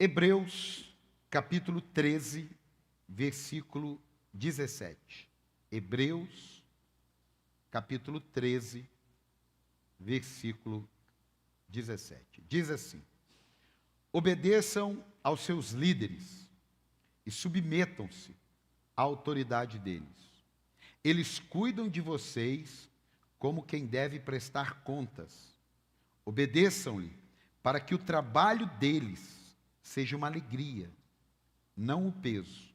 Hebreus, capítulo 13, versículo 17. Hebreus, capítulo 13, versículo 17. Diz assim: obedeçam aos seus líderes e submetam-se à autoridade deles. Eles cuidam de vocês como quem deve prestar contas. Obedeçam-lhe para que o trabalho deles seja uma alegria, não um peso,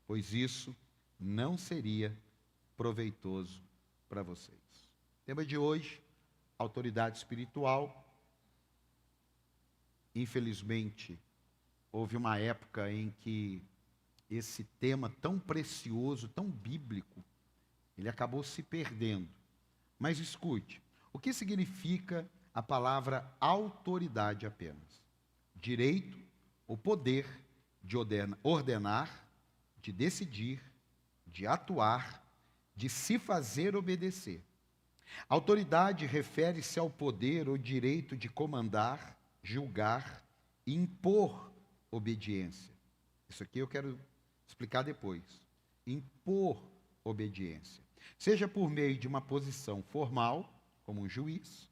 pois isso não seria proveitoso para vocês. Tema de hoje: autoridade espiritual. Infelizmente, houve uma época em que esse tema tão precioso, tão bíblico, ele acabou se perdendo. Mas escute, o que significa a palavra autoridade apenas? Direito ou poder de ordenar, de decidir, de atuar, de se fazer obedecer. Autoridade refere-se ao poder ou direito de comandar, julgar e impor obediência. Isso aqui eu quero explicar depois. Impor obediência. Seja por meio de uma posição formal, como um juiz,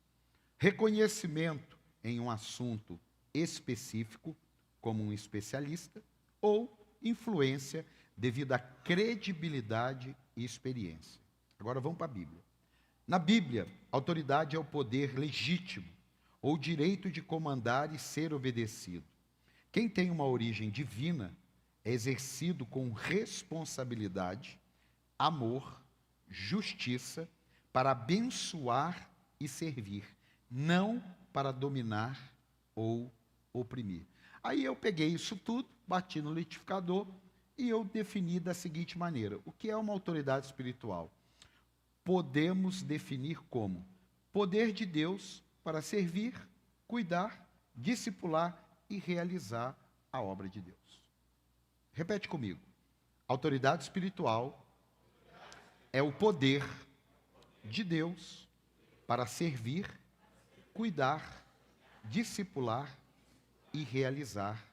reconhecimento em um assunto específico, como um especialista, ou influência devido à credibilidade e experiência. Agora vamos para a Bíblia. Na Bíblia, autoridade é o poder legítimo, ou direito de comandar e ser obedecido. Quem tem uma origem divina é exercido com responsabilidade, amor, justiça, para abençoar e servir, não para dominar ou oprimir. Aí eu peguei isso tudo, bati no liquidificador e eu defini da seguinte maneira: o que é uma autoridade espiritual? Podemos definir como poder de Deus para servir, cuidar, discipular e realizar a obra de Deus. Repete comigo. Autoridade espiritual é o poder de Deus para servir, cuidar, discipular e realizar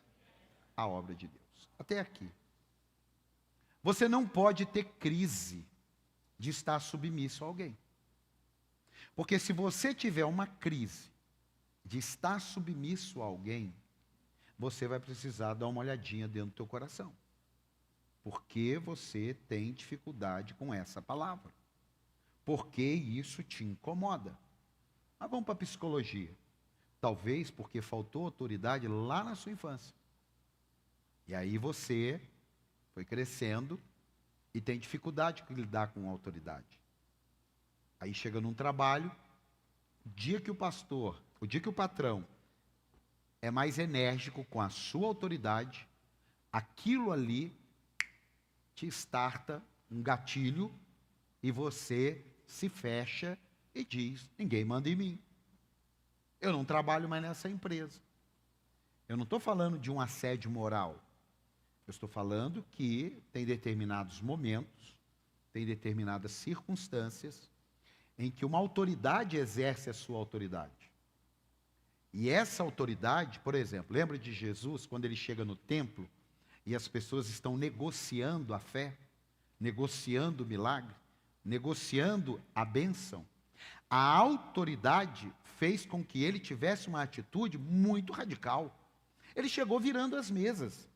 a obra de Deus. Até aqui. Você não pode ter crise de estar submisso a alguém. Porque se você tiver uma crise de estar submisso a alguém, você vai precisar dar uma olhadinha dentro do teu coração. Porque você tem dificuldade com essa palavra. Porque isso te incomoda. Mas vamos para a psicologia. Talvez porque faltou autoridade lá na sua infância. E aí você foi crescendo e tem dificuldade de lidar com a autoridade. Aí chega num trabalho, o dia que o patrão é mais enérgico com a sua autoridade, aquilo ali te starta um gatilho e você se fecha e diz: ninguém manda em mim. Eu não trabalho mais nessa empresa. Eu não estou falando de um assédio moral. Eu estou falando que tem determinados momentos, tem determinadas circunstâncias em que uma autoridade exerce a sua autoridade. E essa autoridade, por exemplo, lembra de Jesus quando ele chega no templo e as pessoas estão negociando a fé, negociando o milagre, negociando a bênção? A autoridade fez com que ele tivesse uma atitude muito radical. Ele chegou virando as mesas.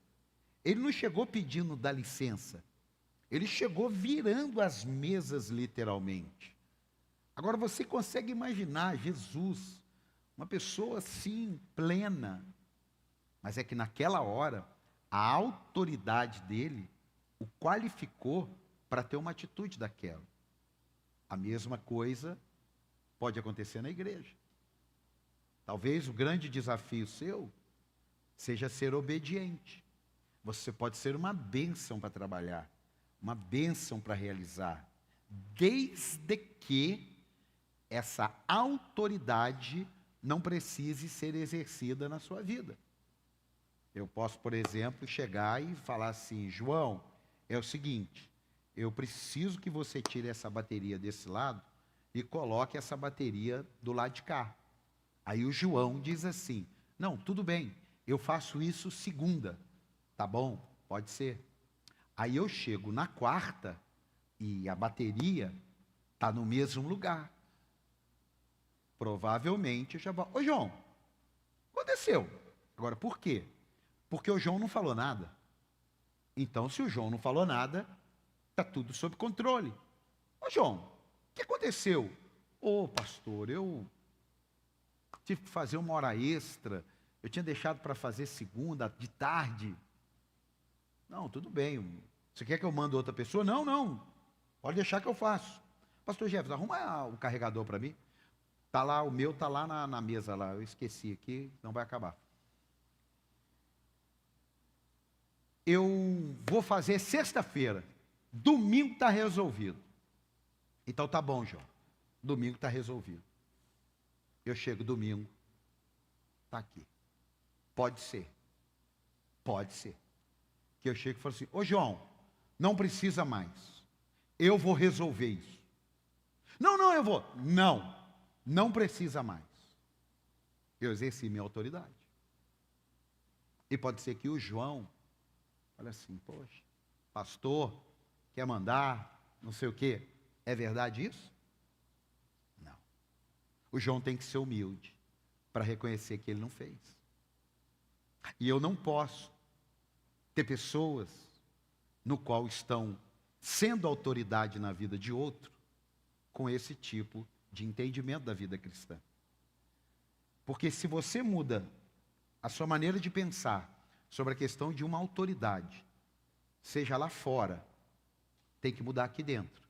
Ele não chegou pedindo dá licença. Ele chegou virando as mesas literalmente. Agora você consegue imaginar Jesus, uma pessoa assim, plena. Mas é que naquela hora, a autoridade dele o qualificou para ter uma atitude daquela. A mesma coisa pode acontecer na igreja. Talvez o grande desafio seu seja ser obediente. Você pode ser uma bênção para trabalhar, uma bênção para realizar, desde que essa autoridade não precise ser exercida na sua vida. Eu posso, por exemplo, chegar e falar assim: João, é o seguinte, eu preciso que você tire essa bateria desse lado e coloque essa bateria do lado de cá. Aí o João diz assim: não, tudo bem, eu faço isso segunda. Tá bom? Pode ser. Aí eu chego na quarta e a bateria está no mesmo lugar. Provavelmente eu já vou... Ô, João, aconteceu. Agora, por quê? Porque o João não falou nada. Então, se o João não falou nada, está tudo sob controle. Ô, João, o que aconteceu? Ô, pastor, eu tive que fazer uma hora extra. Eu tinha deixado para fazer segunda, de tarde. Não, tudo bem. Você quer que eu mande outra pessoa? Não, não. Pode deixar que eu faço. Pastor Jefferson, arruma o carregador para mim. Tá lá, o meu tá lá na mesa lá. Eu esqueci aqui, não vai acabar. Eu vou fazer sexta-feira. Domingo está resolvido. Então tá bom, João. Domingo está resolvido. Eu chego domingo. Está aqui. Pode ser. Pode ser. Que eu chego e falo assim, ô João, não precisa mais. Eu vou resolver isso. Não, eu vou. Não precisa mais. Eu exerci minha autoridade. E pode ser que o João, olha assim, poxa, pastor, quer mandar, não sei o quê. É verdade isso? Não. O João tem que ser humilde para reconhecer que ele não fez. E eu não posso ter pessoas no qual estão sendo autoridade na vida de outro com esse tipo de entendimento da vida cristã. Porque se você muda a sua maneira de pensar sobre a questão de uma autoridade, seja lá fora, tem que mudar aqui dentro.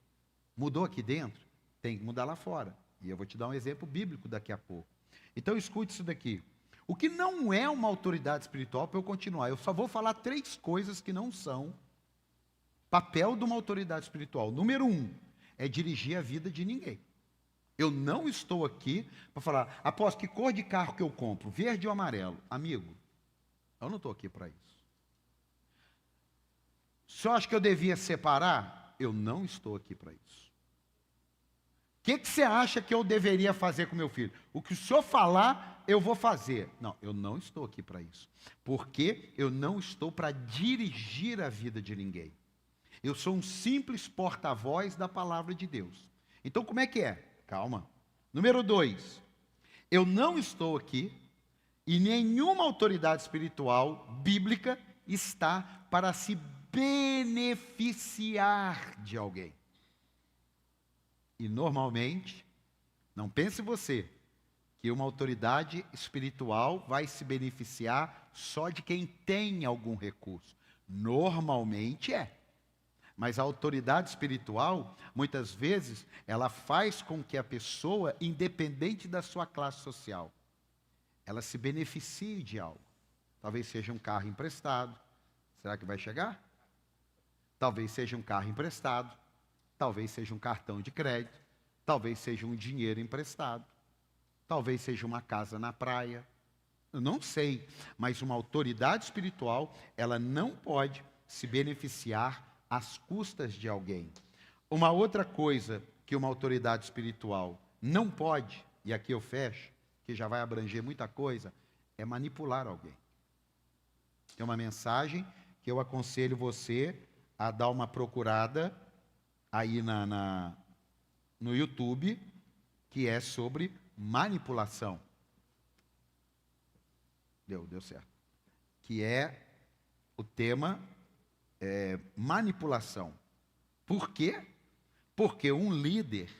Mudou aqui dentro, tem que mudar lá fora. E eu vou te dar um exemplo bíblico daqui a pouco. Então escute isso daqui. O que não é uma autoridade espiritual, para eu continuar, eu só vou falar 3 coisas que não são papel de uma autoridade espiritual. Número 1, é dirigir a vida de ninguém. Eu não estou aqui para falar, após que cor de carro que eu compro, verde ou amarelo? Amigo, eu não estou aqui para isso. Só acho que eu devia separar? Eu não estou aqui para isso. O que você acha que eu deveria fazer com meu filho? O que o senhor falar, eu vou fazer. Não, eu não estou aqui para isso. Porque eu não estou para dirigir a vida de ninguém. Eu sou um simples porta-voz da palavra de Deus. Então, como é que é? Calma. Número 2, eu não estou aqui e nenhuma autoridade espiritual bíblica está para se beneficiar de alguém. E normalmente, não pense você que uma autoridade espiritual vai se beneficiar só de quem tem algum recurso. Normalmente é. Mas a autoridade espiritual, muitas vezes, ela faz com que a pessoa, independente da sua classe social, ela se beneficie de algo. Talvez seja um carro emprestado. Será que vai chegar? Talvez seja um carro emprestado. Talvez seja um cartão de crédito. Talvez seja um dinheiro emprestado. Talvez seja uma casa na praia. Eu não sei. Mas uma autoridade espiritual, ela não pode se beneficiar às custas de alguém. Uma outra coisa que uma autoridade espiritual não pode, e aqui eu fecho, que já vai abranger muita coisa, é manipular alguém. Tem uma mensagem que eu aconselho você a dar uma procurada aí no YouTube, que é sobre manipulação. Deu certo. Que é o tema manipulação. Por quê? Porque um líder,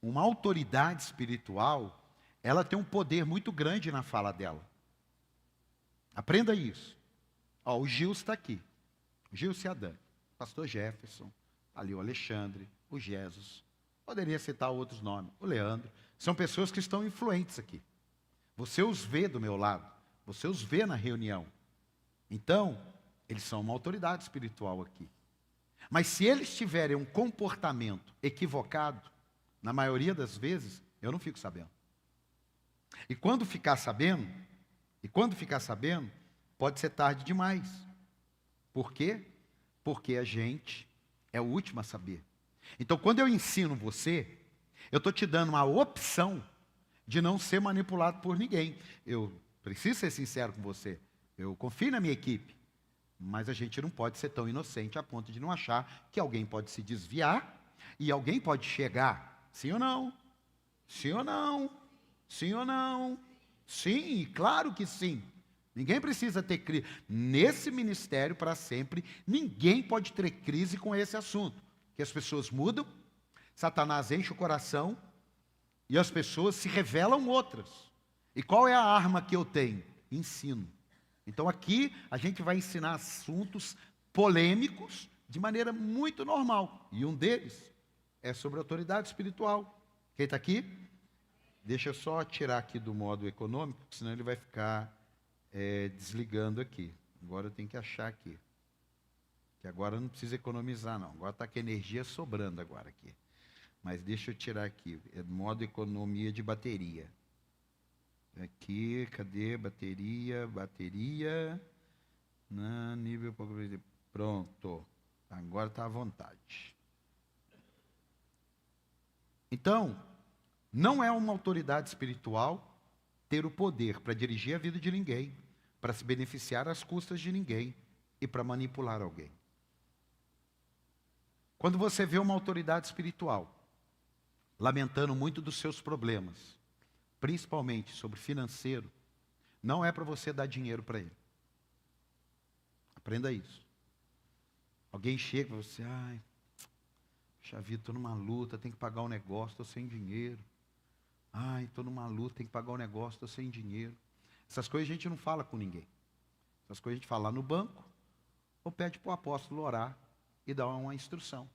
uma autoridade espiritual, ela tem um poder muito grande na fala dela. Aprenda isso. Ó, o Gil está aqui. O Gil Ciadan, pastor Jefferson, ali o Alexandre, o Jesus. Poderia citar outros nomes. O Leandro. São pessoas que estão influentes aqui. Você os vê do meu lado. Você os vê na reunião. Então, eles são uma autoridade espiritual aqui. Mas se eles tiverem um comportamento equivocado, na maioria das vezes, eu não fico sabendo. E quando ficar sabendo, pode ser tarde demais. Por quê? Porque a gente é o último a saber. Então, quando eu ensino você, eu estou te dando uma opção de não ser manipulado por ninguém. Eu preciso ser sincero com você. Eu confio na minha equipe. Mas a gente não pode ser tão inocente a ponto de não achar que alguém pode se desviar e alguém pode chegar. Sim ou não? Sim ou não? Sim ou não? Sim, claro que sim. Ninguém precisa ter crise. Nesse ministério, para sempre, ninguém pode ter crise com esse assunto. Que as pessoas mudam, Satanás enche o coração e as pessoas se revelam outras. E qual é a arma que eu tenho? Ensino. Então aqui a gente vai ensinar assuntos polêmicos de maneira muito normal. E um deles é sobre autoridade espiritual. Quem está aqui? Deixa eu só tirar aqui do modo econômico, senão ele vai ficar desligando aqui. Agora eu tenho que achar aqui. Que agora não precisa economizar não. Agora está com energia sobrando agora aqui. Mas deixa eu tirar aqui. É modo economia de bateria. Aqui, cadê? Bateria. Nível. Pronto. Agora está à vontade. Então, não é uma autoridade espiritual ter o poder para dirigir a vida de ninguém, para se beneficiar às custas de ninguém e para manipular alguém. Quando você vê uma autoridade espiritual lamentando muito dos seus problemas, principalmente sobre financeiro, não é para você dar dinheiro para ele. Aprenda isso. Alguém chega para você, ai, puxa vida, estou numa luta, tenho que pagar um negócio, estou sem dinheiro. Ai, estou numa luta, tenho que pagar um negócio, estou sem dinheiro. Essas coisas a gente não fala com ninguém. Essas coisas a gente fala lá no banco, ou pede para o apóstolo orar e dar uma instrução.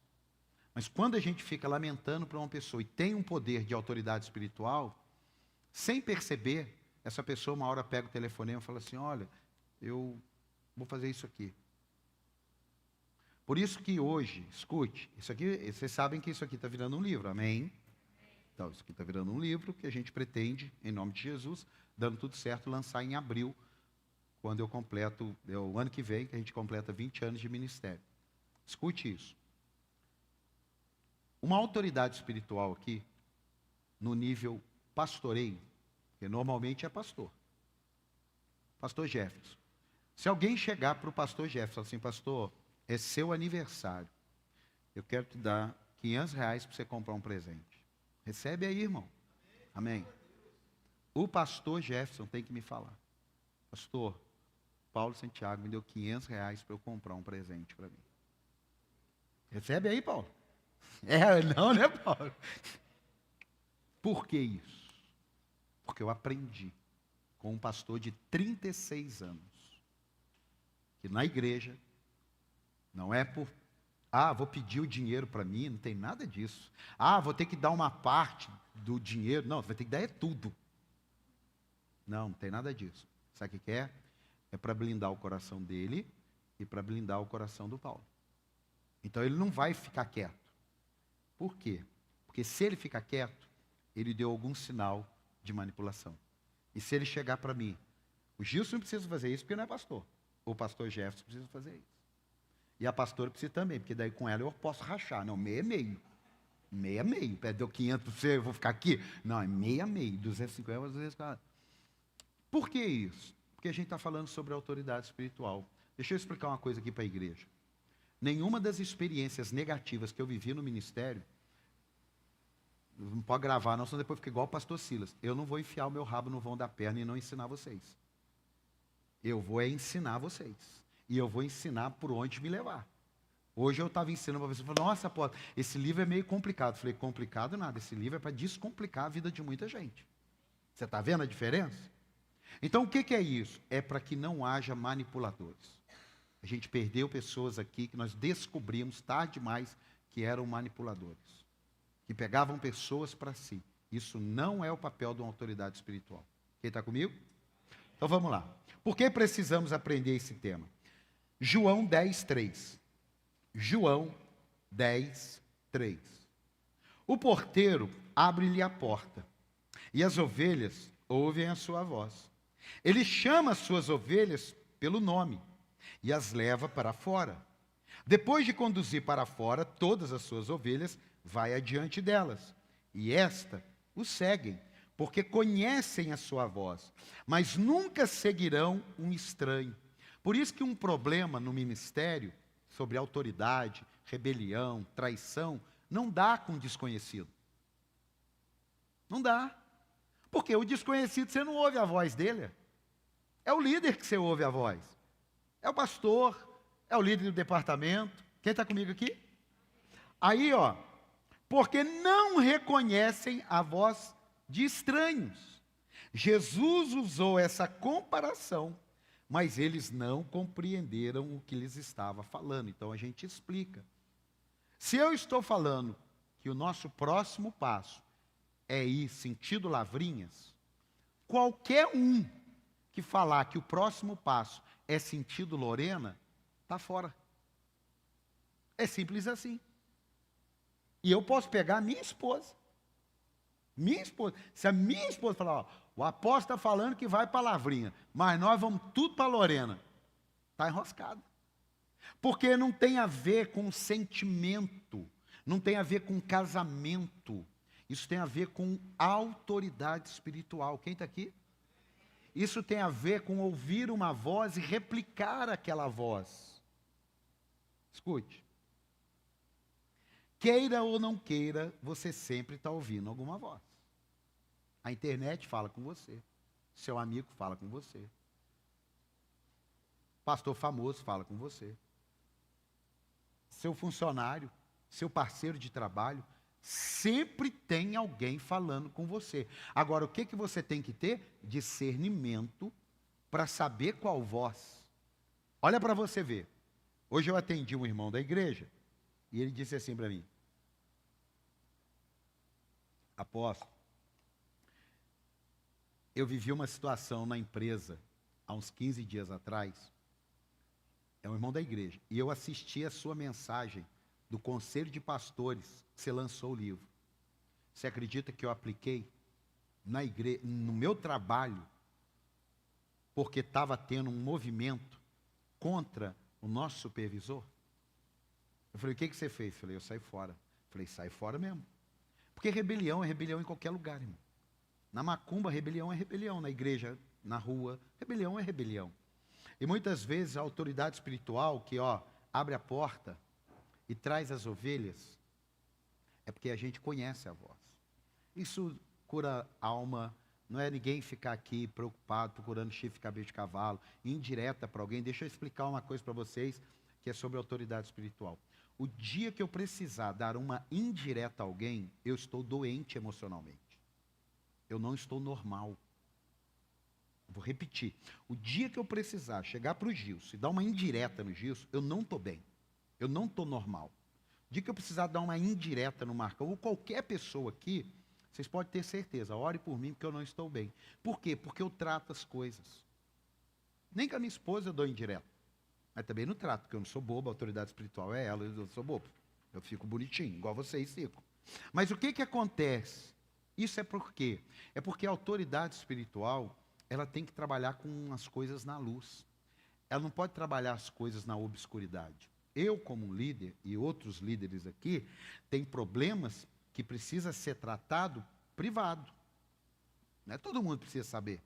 Mas quando a gente fica lamentando para uma pessoa e tem um poder de autoridade espiritual, sem perceber, essa pessoa uma hora pega o telefonema e fala assim, olha, eu vou fazer isso aqui. Por isso que hoje, escute, isso aqui, vocês sabem que isso aqui está virando um livro, amém? Então, isso aqui está virando um livro que a gente pretende, em nome de Jesus, dando tudo certo, lançar em abril, quando eu completo, o ano que vem, que a gente completa 20 anos de ministério. Escute isso. Uma autoridade espiritual aqui, no nível pastoreio, que normalmente é pastor. Pastor Jefferson. Se alguém chegar para o pastor Jefferson assim, pastor, é seu aniversário, eu quero te dar R$500 para você comprar um presente. Recebe aí, irmão. Amém. O pastor Jefferson tem que me falar. Pastor, Paulo Santiago me deu R$500 para eu comprar um presente para mim. Recebe aí, Paulo. Não, né, Paulo? Por que isso? Porque eu aprendi com um pastor de 36 anos, que na igreja, não é por, vou pedir o dinheiro para mim, não tem nada disso. Vou ter que dar uma parte do dinheiro. Não, você vai ter que dar tudo. Não tem nada disso. Sabe o que é? É para blindar o coração dele e para blindar o coração do Paulo. Então ele não vai ficar quieto. Por quê? Porque se ele ficar quieto, ele deu algum sinal de manipulação. E se ele chegar para mim, o Gilson não precisa fazer isso porque não é pastor. O pastor Jefferson precisa fazer isso. E a pastora precisa também, porque daí com ela eu posso rachar. Não, meio é meio. Meio é meio. Deu 500 para você, eu vou ficar aqui? Não, é meio a meio. 250 para 250. Por que isso? Porque a gente está falando sobre autoridade espiritual. Deixa eu explicar uma coisa aqui para a igreja. Nenhuma das experiências negativas que eu vivi no ministério, não pode gravar não, senão depois fica igual o pastor Silas. Eu não vou enfiar o meu rabo no vão da perna e não ensinar vocês. Eu vou ensinar vocês. E eu vou ensinar por onde me levar. Hoje eu estava ensinando para você, nossa, pô, esse livro é meio complicado. Eu falei, complicado nada, esse livro é para descomplicar a vida de muita gente. Você está vendo a diferença? Então o que é isso? É para que não haja manipuladores. A gente perdeu pessoas aqui que nós descobrimos tarde demais que eram manipuladores. Que pegavam pessoas para si. Isso não é o papel de uma autoridade espiritual. Quem está comigo? Então vamos lá. Por que precisamos aprender esse tema? João 10:3. João 10:3. O porteiro abre-lhe a porta, e as ovelhas ouvem a sua voz. Ele chama as suas ovelhas pelo nome e as leva para fora. Depois de conduzir para fora todas as suas ovelhas, vai adiante delas, e esta o seguem, porque conhecem a sua voz, mas nunca seguirão um estranho. Por isso que um problema no ministério, sobre autoridade, rebelião, traição, não dá com desconhecido. Não dá. Porque o desconhecido, você não ouve a voz dele. É o líder que você ouve a voz. É o pastor, é o líder do departamento. Quem está comigo aqui? Aí, ó, porque não reconhecem a voz de estranhos. Jesus usou essa comparação, mas eles não compreenderam o que lhes estava falando. Então a gente explica. Se eu estou falando que o nosso próximo passo é ir sentido Lavrinhas, qualquer um que falar que o próximo passo é sentido Lorena, está fora. É simples assim. E eu posso pegar a minha esposa. Minha esposa. Se a minha esposa falar, ó, o apóstolo está falando que vai para Lavrinha, mas nós vamos tudo para Lorena, está enroscado. Porque não tem a ver com sentimento, não tem a ver com casamento, isso tem a ver com autoridade espiritual. Quem está aqui? Isso tem a ver com ouvir uma voz e replicar aquela voz. Escute. Queira ou não queira, você sempre está ouvindo alguma voz. A internet fala com você. Seu amigo fala com você. Pastor famoso fala com você. Seu funcionário, seu parceiro de trabalho, sempre tem alguém falando com você. Agora, o que você tem que ter? Discernimento para saber qual voz. Olha para você ver. Hoje eu atendi um irmão da igreja e ele disse assim para mim: apóstolo, eu vivi uma situação na empresa há uns 15 dias atrás. É um irmão da igreja. E eu assisti a sua mensagem do Conselho de Pastores, que você lançou o livro. Você acredita que eu apliquei na igreja, no meu trabalho, porque estava tendo um movimento contra o nosso supervisor? Eu falei, o que você fez? Eu falei, eu saí fora. Eu falei, sai fora mesmo. Porque rebelião é rebelião em qualquer lugar, irmão. Na macumba, rebelião é rebelião. Na igreja, na rua, rebelião é rebelião. E muitas vezes a autoridade espiritual que, ó, abre a porta e traz as ovelhas, é porque a gente conhece a voz. Isso cura a alma, não é ninguém ficar aqui preocupado, procurando chifre, cabeça de cavalo, indireta para alguém. Deixa eu explicar uma coisa para vocês, que é sobre autoridade espiritual. O dia que eu precisar dar uma indireta a alguém, eu estou doente emocionalmente. Eu não estou normal. Vou repetir. O dia que eu precisar chegar para o Gilson e dar uma indireta no Gilson, eu não estou bem. Eu não estou normal. O dia que eu precisar dar uma indireta no Marcão, ou qualquer pessoa aqui, vocês podem ter certeza, ore por mim porque eu não estou bem. Por quê? Porque eu trato as coisas. Nem com a minha esposa eu dou indireta. Mas também não trato, porque eu não sou bobo, a autoridade espiritual é ela, eu sou bobo. Eu fico bonitinho, igual vocês ficam. Mas o que acontece? Isso é por quê? É porque a autoridade espiritual, ela tem que trabalhar com as coisas na luz. Ela não pode trabalhar as coisas na obscuridade. Eu, como um líder, e outros líderes aqui, tem problemas que precisa ser tratado privado. Não é todo mundo precisa saber.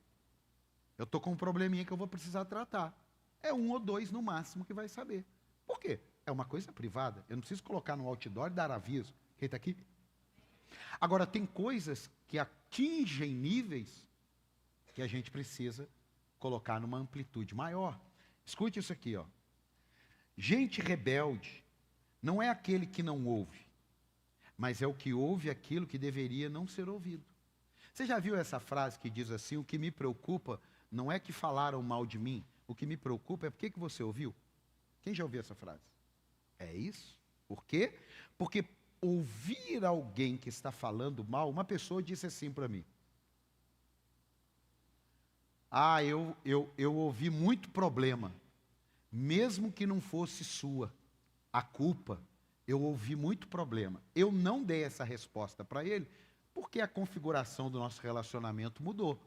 Eu estou com um probleminha que eu vou precisar tratar. É 1 ou 2 no máximo que vai saber. Por quê? É uma coisa privada. Eu não preciso colocar no outdoor e dar aviso. Quem está aqui? Agora, tem coisas que atingem níveis que a gente precisa colocar numa amplitude maior. Escute isso aqui, ó. Gente rebelde não é aquele que não ouve, mas é o que ouve aquilo que deveria não ser ouvido. Você já viu essa frase que diz assim, o que me preocupa não é que falaram mal de mim, o que me preocupa é por que você ouviu? Quem já ouviu essa frase? É isso. Por quê? Porque ouvir alguém que está falando mal, uma pessoa disse assim para mim, eu ouvi muito problema, mesmo que não fosse sua, a culpa, eu ouvi muito problema. Eu não dei essa resposta para ele, porque a configuração do nosso relacionamento mudou.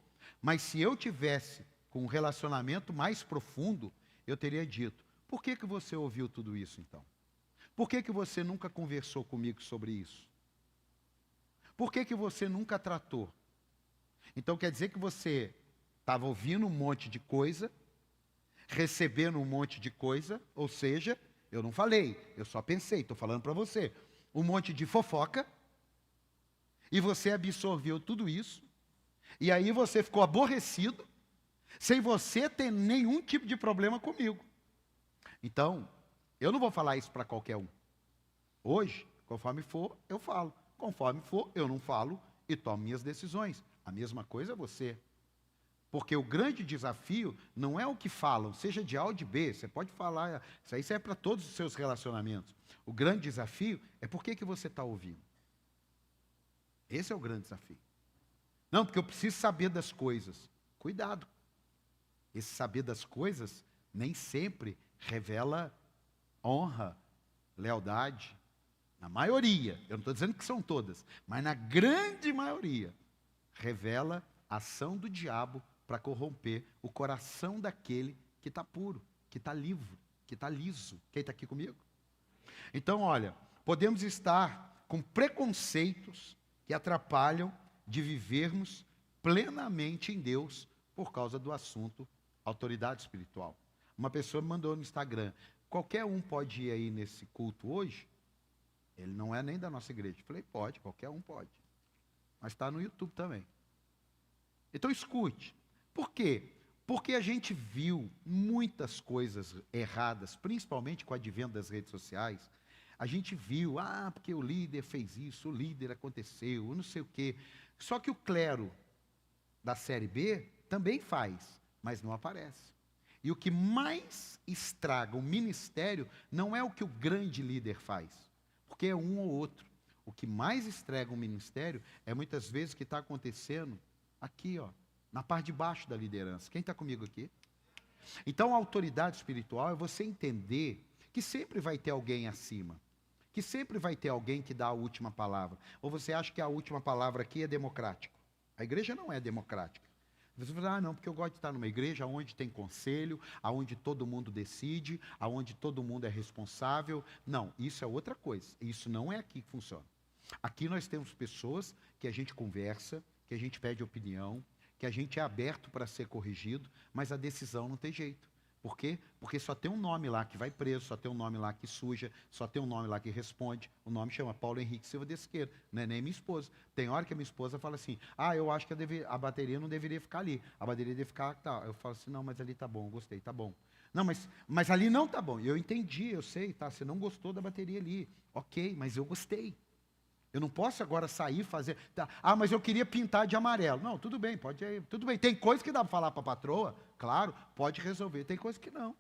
Mas se eu tivesse com um relacionamento mais profundo, eu teria dito, por que você ouviu tudo isso então? Por que você nunca conversou comigo sobre isso? Por que você nunca tratou? Então quer dizer que você estava ouvindo um monte de coisa, recebendo um monte de coisa, ou seja, eu não falei, eu só pensei, estou falando para você, um monte de fofoca, e você absorveu tudo isso, e aí você ficou aborrecido, sem você ter nenhum tipo de problema comigo. Então, eu não vou falar isso para qualquer um. Hoje, conforme for, eu falo. Conforme for, eu não falo e tomo minhas decisões. A mesma coisa é você. Porque o grande desafio não é o que falam, seja de A ou de B, você pode falar, isso aí serve para todos os seus relacionamentos. O grande desafio é por que você está ouvindo. Esse é o grande desafio. Não, porque eu preciso saber das coisas. Cuidado. Esse saber das coisas nem sempre revela honra, lealdade. Na maioria, eu não estou dizendo que são todas, mas na grande maioria, revela a ação do diabo para corromper o coração daquele que está puro, que está livre, que está liso. Quem está aqui comigo? Então, olha, podemos estar com preconceitos que atrapalham de vivermos plenamente em Deus por causa do assunto autoridade espiritual. Uma pessoa me mandou no Instagram, qualquer um pode ir aí nesse culto hoje? Ele não é nem da nossa igreja. Eu falei, pode, qualquer um pode. Mas está no YouTube também. Então escute. Por quê? Porque a gente viu muitas coisas erradas, principalmente com o advento das redes sociais. A gente viu, porque o líder fez isso, o líder aconteceu, não sei o quê. Só que o clero da série B também faz, mas não aparece. E o que mais estraga o ministério não é o que o grande líder faz, porque é um ou outro. O que mais estraga o ministério é muitas vezes o que está acontecendo aqui, ó, na parte de baixo da liderança. Quem está comigo aqui? Então, a autoridade espiritual é você entender que sempre vai ter alguém acima, que sempre vai ter alguém que dá a última palavra. Ou você acha que a última palavra aqui é democrático? A igreja não é democrática. Você fala, não, porque eu gosto de estar numa igreja onde tem conselho, onde todo mundo decide, onde todo mundo é responsável. Não, isso é outra coisa. Isso não é aqui que funciona. Aqui nós temos pessoas que a gente conversa, que a gente pede opinião, que a gente é aberto para ser corrigido, mas a decisão não tem jeito. Por quê? Porque só tem um nome lá que vai preso, só tem um nome lá que suja, só tem um nome lá que responde. O nome chama Paulo Henrique Silva Desqueiro, não é nem minha esposa. Tem hora que a minha esposa fala assim, eu acho que a bateria não deveria ficar ali, a bateria deveria ficar, tá. Eu falo assim, não, mas ali tá bom, eu gostei, tá bom. Não, mas ali não tá bom. Eu entendi, eu sei, tá, você não gostou da bateria ali. Ok, mas eu gostei. Eu não posso agora sair e fazer. Tá, mas eu queria pintar de amarelo. Não, tudo bem, pode ir. Tudo bem. Tem coisa que dá para falar para a patroa, claro, pode resolver. Tem coisa que não.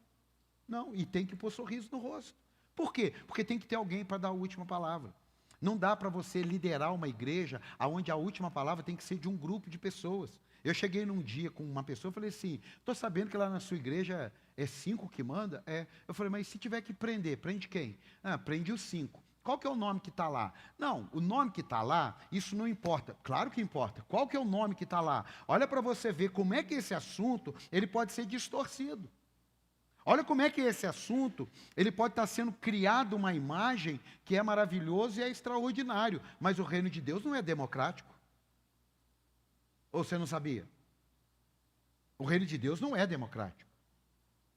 Não, e tem que pôr sorriso no rosto. Por quê? Porque tem que ter alguém para dar a última palavra. Não dá para você liderar uma igreja onde a última palavra tem que ser de um grupo de pessoas. Eu cheguei num dia com uma pessoa e falei assim, estou sabendo que lá na sua igreja é 5 que manda? É. Eu falei, mas se tiver que prender, prende quem? Prende os 5. Qual que é o nome que está lá? Não, o nome que está lá, isso não importa. Claro que importa. Qual que é o nome que está lá? Olha para você ver como é que esse assunto ele pode ser distorcido. Olha como é que esse assunto ele pode estar sendo criado uma imagem que é maravilhoso e é extraordinário. Mas o reino de Deus não é democrático. Ou você não sabia? O reino de Deus não é democrático.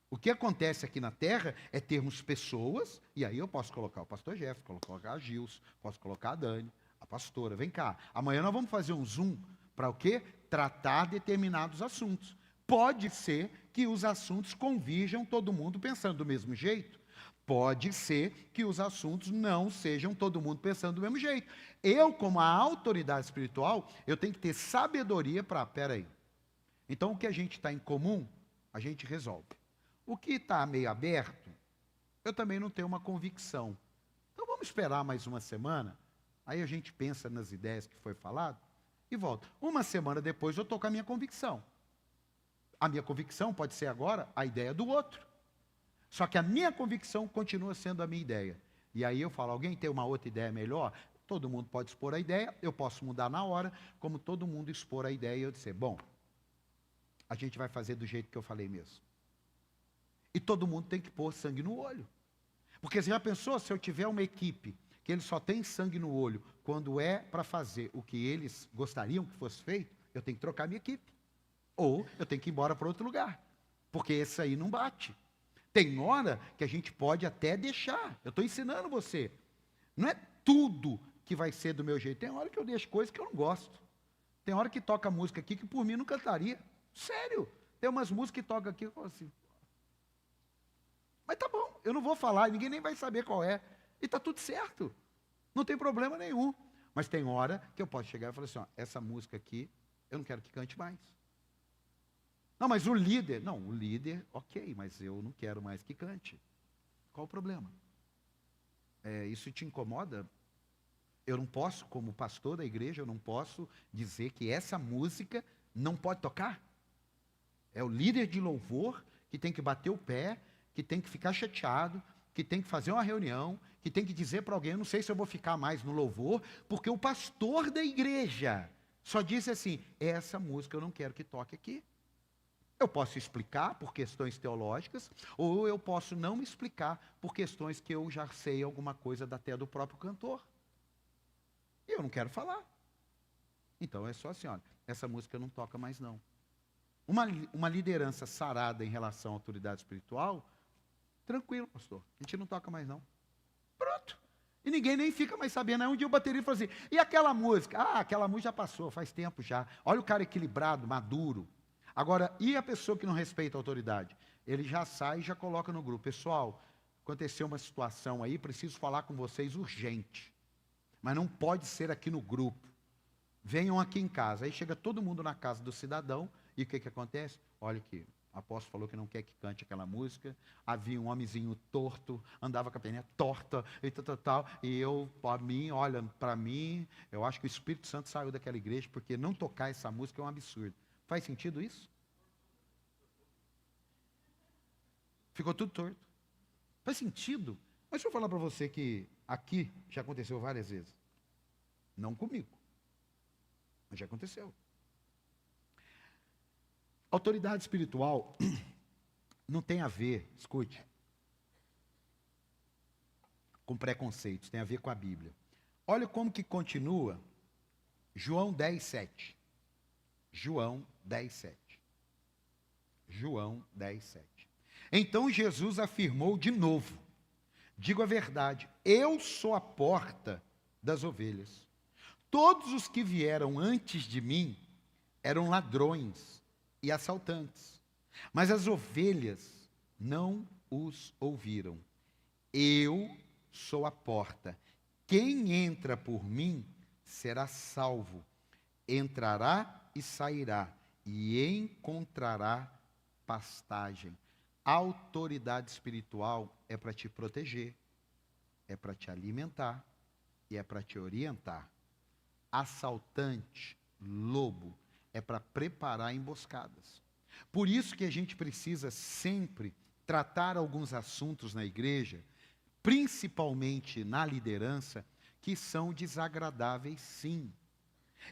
O que acontece aqui na terra é termos pessoas, e aí eu posso colocar o pastor Jeff, posso colocar a Gilson, posso colocar a Dani, a pastora, vem cá. Amanhã nós vamos fazer um Zoom para o quê? Tratar determinados assuntos. Pode ser que os assuntos convirjam todo mundo pensando do mesmo jeito. Pode ser que os assuntos não sejam todo mundo pensando do mesmo jeito. Eu, como a autoridade espiritual, eu tenho que ter sabedoria para, peraí. Então, o que a gente está em comum, a gente resolve. O que está meio aberto, eu também não tenho uma convicção. Então vamos esperar mais uma semana, aí a gente pensa nas ideias que foi falado e volta. Uma semana depois eu estou com a minha convicção. A minha convicção pode ser agora a ideia do outro. Só que a minha convicção continua sendo a minha ideia. E aí eu falo, alguém tem uma outra ideia melhor? Todo mundo pode expor a ideia, eu posso mudar na hora, como todo mundo expor a ideia e eu dizer, bom, a gente vai fazer do jeito que eu falei mesmo. E todo mundo tem que pôr sangue no olho. Porque você já pensou, se eu tiver uma equipe que eles só tem sangue no olho, quando é para fazer o que eles gostariam que fosse feito, eu tenho que trocar minha equipe. Ou eu tenho que ir embora para outro lugar. Porque esse aí não bate. Tem hora que a gente pode até deixar. Eu estou ensinando você. Não é tudo que vai ser do meu jeito. Tem hora que eu deixo coisas que eu não gosto. Tem hora que toca música aqui que por mim não cantaria. Sério. Tem umas músicas que tocam aqui que eu falo assim. Mas tá bom, eu não vou falar, ninguém nem vai saber qual é. E tá tudo certo. Não tem problema nenhum. Mas tem hora que eu posso chegar e falar assim, ó, essa música aqui, eu não quero que cante mais. Não, mas o líder, ok, mas eu não quero mais que cante. Qual o problema? Isso te incomoda? Eu não posso, como pastor da igreja, eu não posso dizer que essa música não pode tocar? É o líder de louvor que tem que bater o pé, que tem que ficar chateado, que tem que fazer uma reunião, que tem que dizer para alguém, eu não sei se eu vou ficar mais no louvor, porque o pastor da igreja só disse assim, essa música eu não quero que toque aqui. Eu posso explicar por questões teológicas, ou eu posso não explicar por questões que eu já sei alguma coisa até do próprio cantor. E eu não quero falar. Então é só assim, olha, essa música não toca mais não. Uma liderança sarada em relação à autoridade espiritual, tranquilo, pastor, a gente não toca mais não. Pronto. E ninguém nem fica mais sabendo. Aí um dia o baterista fala assim, e aquela música? Ah, aquela música já passou, faz tempo já. Olha o cara equilibrado, maduro. Agora, e a pessoa que não respeita a autoridade? Ele já sai e já coloca no grupo. Pessoal, aconteceu uma situação aí, preciso falar com vocês urgente. Mas não pode ser aqui no grupo. Venham aqui em casa. Aí chega todo mundo na casa do cidadão, e o que acontece? Olha aqui, o apóstolo falou que não quer que cante aquela música, havia um homenzinho torto, andava com a perninha torta, e tal, e eu, para mim, eu acho que o Espírito Santo saiu daquela igreja, porque não tocar essa música é um absurdo. Faz sentido isso? Ficou tudo torto. Faz sentido? Mas deixa eu falar para você que aqui já aconteceu várias vezes. Não comigo, mas já aconteceu. Autoridade espiritual não tem a ver, escute, com preconceitos, tem a ver com a Bíblia. Olha como que continua João 10:7. João 10:7. João 10:7. Então Jesus afirmou de novo, digo a verdade, eu sou a porta das ovelhas. Todos os que vieram antes de mim eram ladrões e assaltantes, mas as ovelhas não os ouviram. Eu sou a porta. Quem entra por mim será salvo. Entrará e sairá e encontrará pastagem. A autoridade espiritual é para te proteger, é para te alimentar e é para te orientar. Assaltante, lobo, é para preparar emboscadas. Por isso que a gente precisa sempre tratar alguns assuntos na igreja, principalmente na liderança, que são desagradáveis, sim.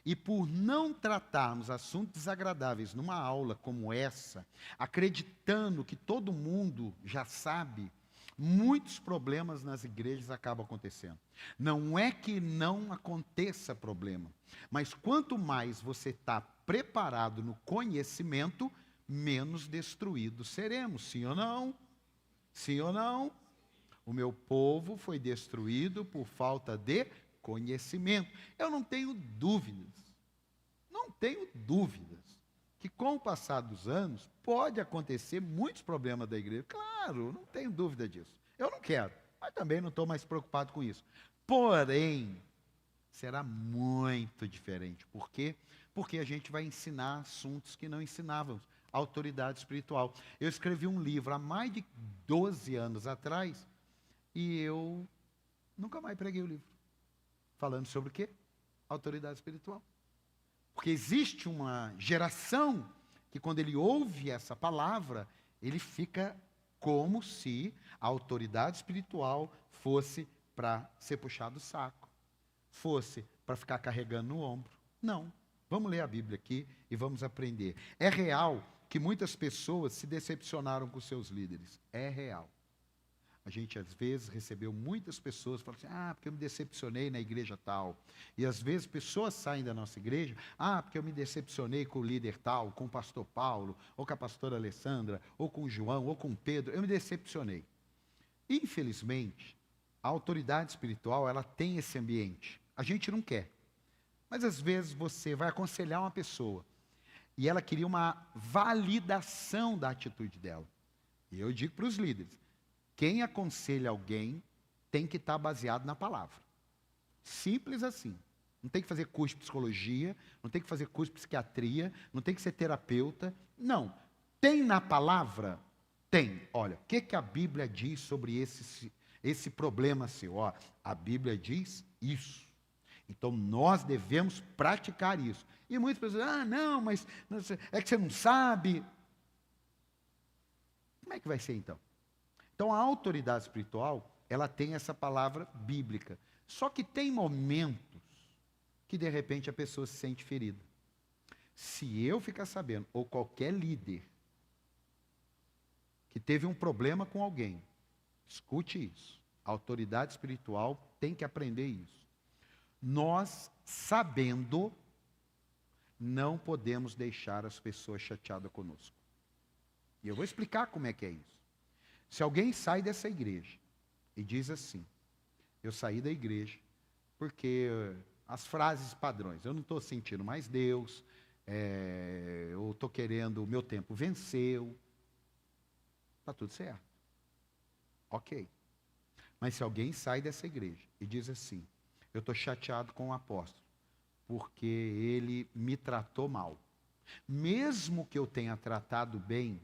E por não tratarmos assuntos desagradáveis numa aula como essa, acreditando que todo mundo já sabe, muitos problemas nas igrejas acabam acontecendo. Não é que não aconteça problema, mas quanto mais você está preparado no conhecimento, menos destruídos seremos. Sim ou não? Sim ou não? O meu povo foi destruído por falta de conhecimento. Eu não tenho dúvidas, que com o passar dos anos pode acontecer muitos problemas da igreja. Claro, não tenho dúvida disso. Eu não quero, mas também não estou mais preocupado com isso. Porém, será muito diferente. Por quê? Porque a gente vai ensinar assuntos que não ensinávamos. Autoridade espiritual. Eu escrevi um livro há mais de 12 anos atrás e eu nunca mais preguei o livro. Falando sobre o quê? Autoridade espiritual. Porque existe uma geração que quando ele ouve essa palavra, ele fica como se a autoridade espiritual fosse para ser puxado o saco, fosse para ficar carregando no ombro. Não. Vamos ler a Bíblia aqui e vamos aprender. É real que muitas pessoas se decepcionaram com seus líderes. É real. A gente, às vezes, recebeu muitas pessoas falando assim, porque eu me decepcionei na igreja tal. E, às vezes, pessoas saem da nossa igreja, porque eu me decepcionei com o líder tal, com o pastor Paulo, ou com a pastora Alessandra, ou com o João, ou com o Pedro. Eu me decepcionei. Infelizmente, a autoridade espiritual, ela tem esse ambiente. A gente não quer. Mas, às vezes, você vai aconselhar uma pessoa e ela queria uma validação da atitude dela. E eu digo para os líderes, quem aconselha alguém tem que estar baseado na palavra. Simples assim. Não tem que fazer curso de psicologia, não tem que fazer curso de psiquiatria, não tem que ser terapeuta. Não. Tem na palavra? Tem. Olha, o que a Bíblia diz sobre esse problema seu? A Bíblia diz isso. Então, nós devemos praticar isso. E muitas pessoas, não, mas é que você não sabe. Como é que vai ser, então? Então, a autoridade espiritual, ela tem essa palavra bíblica. Só que tem momentos que, de repente, a pessoa se sente ferida. Se eu ficar sabendo, ou qualquer líder, que teve um problema com alguém, escute isso. A autoridade espiritual tem que aprender isso. Nós, sabendo, não podemos deixar as pessoas chateadas conosco. E eu vou explicar como é que é isso. Se alguém sai dessa igreja e diz assim, eu saí da igreja porque as frases padrões, eu não estou sentindo mais Deus, eu estou querendo, o meu tempo venceu, está tudo certo. Ok. Mas se alguém sai dessa igreja e diz assim, eu estou chateado com o apóstolo, porque ele me tratou mal. Mesmo que eu tenha tratado bem,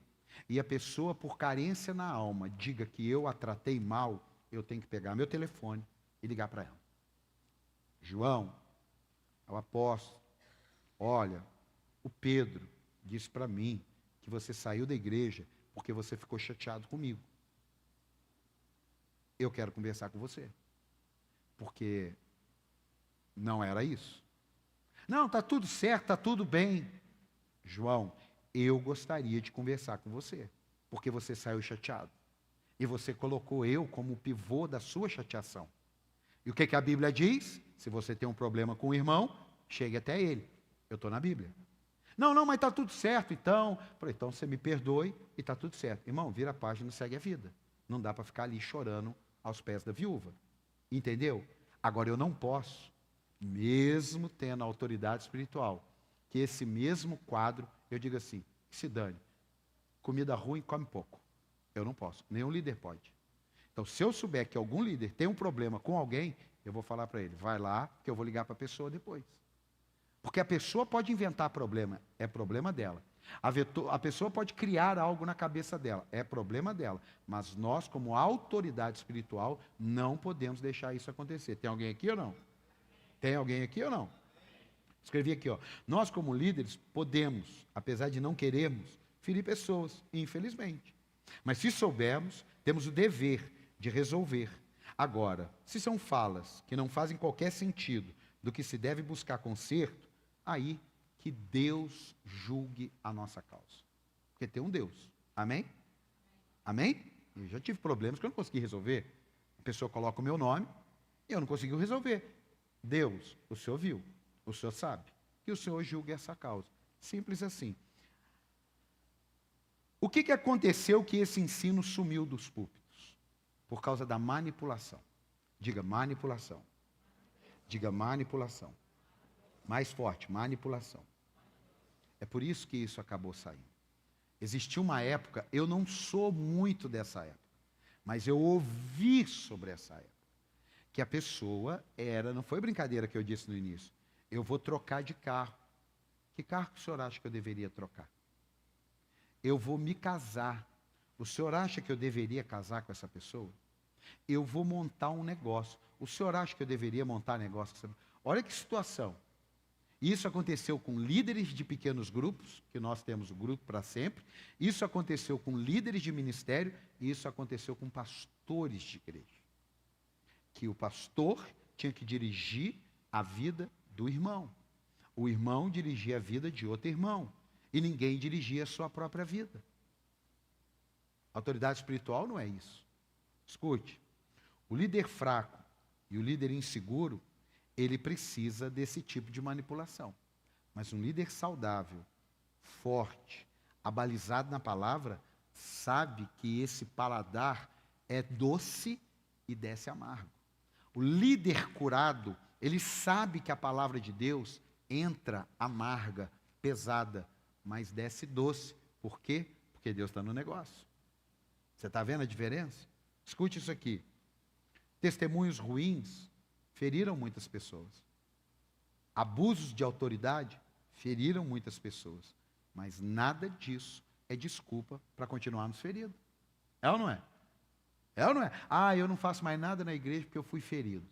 e a pessoa, por carência na alma, diga que eu a tratei mal, eu tenho que pegar meu telefone e ligar para ela. João, é o apóstolo, olha, o Pedro disse para mim que você saiu da igreja porque você ficou chateado comigo. Eu quero conversar com você. Porque não era isso. Não, está tudo certo, está tudo bem. João, eu gostaria de conversar com você, porque você saiu chateado. E você colocou eu como o pivô da sua chateação. E o que a Bíblia diz? Se você tem um problema com o irmão, chegue até ele. Eu estou na Bíblia. Não, mas está tudo certo, então. Falei, então você me perdoe e está tudo certo. Irmão, vira a página e segue a vida. Não dá para ficar ali chorando aos pés da viúva. Entendeu? Agora, eu não posso, mesmo tendo a autoridade espiritual, que esse mesmo quadro, eu digo assim, se dane, comida ruim, come pouco. Eu não posso, nenhum líder pode. Então, se eu souber que algum líder tem um problema com alguém, eu vou falar para ele, vai lá, que eu vou ligar para a pessoa depois. Porque a pessoa pode inventar problema, é problema dela. A pessoa pode criar algo na cabeça dela, é problema dela. Mas nós, como autoridade espiritual, não podemos deixar isso acontecer. Tem alguém aqui ou não? Tem alguém aqui ou não? Escrevi aqui, nós como líderes podemos, apesar de não querermos, ferir pessoas, infelizmente. Mas se soubermos, temos o dever de resolver. Agora, se são falas que não fazem qualquer sentido do que se deve buscar conserto, aí que Deus julgue a nossa causa. Porque tem um Deus. Amém? Amém? Eu já tive problemas que eu não consegui resolver. A pessoa coloca o meu nome e eu não consegui resolver. Deus, o Senhor viu, o Senhor sabe, que o Senhor julgue essa causa. Simples assim. O que aconteceu que esse ensino sumiu dos púlpitos? Por causa da manipulação. Diga manipulação. Diga manipulação. Mais forte, manipulação. É por isso que isso acabou saindo. Existiu uma época, eu não sou muito dessa época, mas eu ouvi sobre essa época, que a pessoa não foi brincadeira que eu disse no início, eu vou trocar de carro. Que carro que o senhor acha que eu deveria trocar? Eu vou me casar. O senhor acha que eu deveria casar com essa pessoa? Eu vou montar um negócio. O senhor acha que eu deveria montar negócio com essa pessoa? Olha que situação. Isso aconteceu com líderes de pequenos grupos, que nós temos o grupo para sempre. Isso aconteceu com líderes de ministério. E isso aconteceu com pastores de igreja. Que o pastor tinha que dirigir a vida do irmão. O irmão dirigia a vida de outro irmão. E ninguém dirigia a sua própria vida. Autoridade espiritual não é isso. Escute, o líder fraco e o líder inseguro, ele precisa desse tipo de manipulação. Mas um líder saudável, forte, abalizado na palavra, sabe que esse paladar é doce e desce amargo. O líder curado, ele sabe que a palavra de Deus entra amarga, pesada, mas desce doce. Por quê? Porque Deus está no negócio. Você está vendo a diferença? Escute isso aqui. Testemunhos ruins feriram muitas pessoas. Abusos de autoridade feriram muitas pessoas. Mas nada disso é desculpa para continuarmos feridos. É ou não é? É ou não é? Ah, eu não faço mais nada na igreja porque eu fui ferido.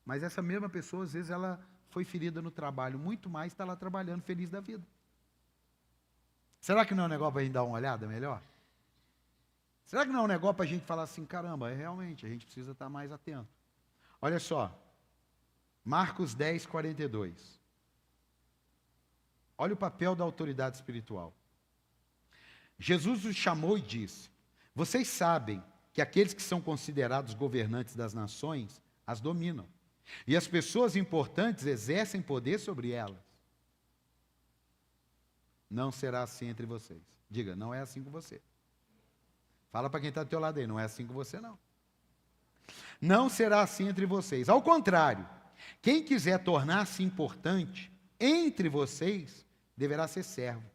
Mas essa mesma pessoa, às vezes, ela foi ferida no trabalho, muito mais está lá trabalhando feliz da vida. Será que não é um negócio para a gente dar uma olhada melhor? Será que não é um negócio para a gente falar assim, caramba, realmente, a gente precisa estar mais atento. Olha só, Marcos 10, 42. Olha o papel da autoridade espiritual. Jesus os chamou e disse: vocês sabem que aqueles que são considerados governantes das nações as dominam, e as pessoas importantes exercem poder sobre elas. Não será assim entre vocês. Diga, não é assim com você. Fala para quem está do teu lado aí, não é assim com você não. Não será assim entre vocês. Ao contrário, quem quiser tornar-se importante entre vocês, deverá ser servo.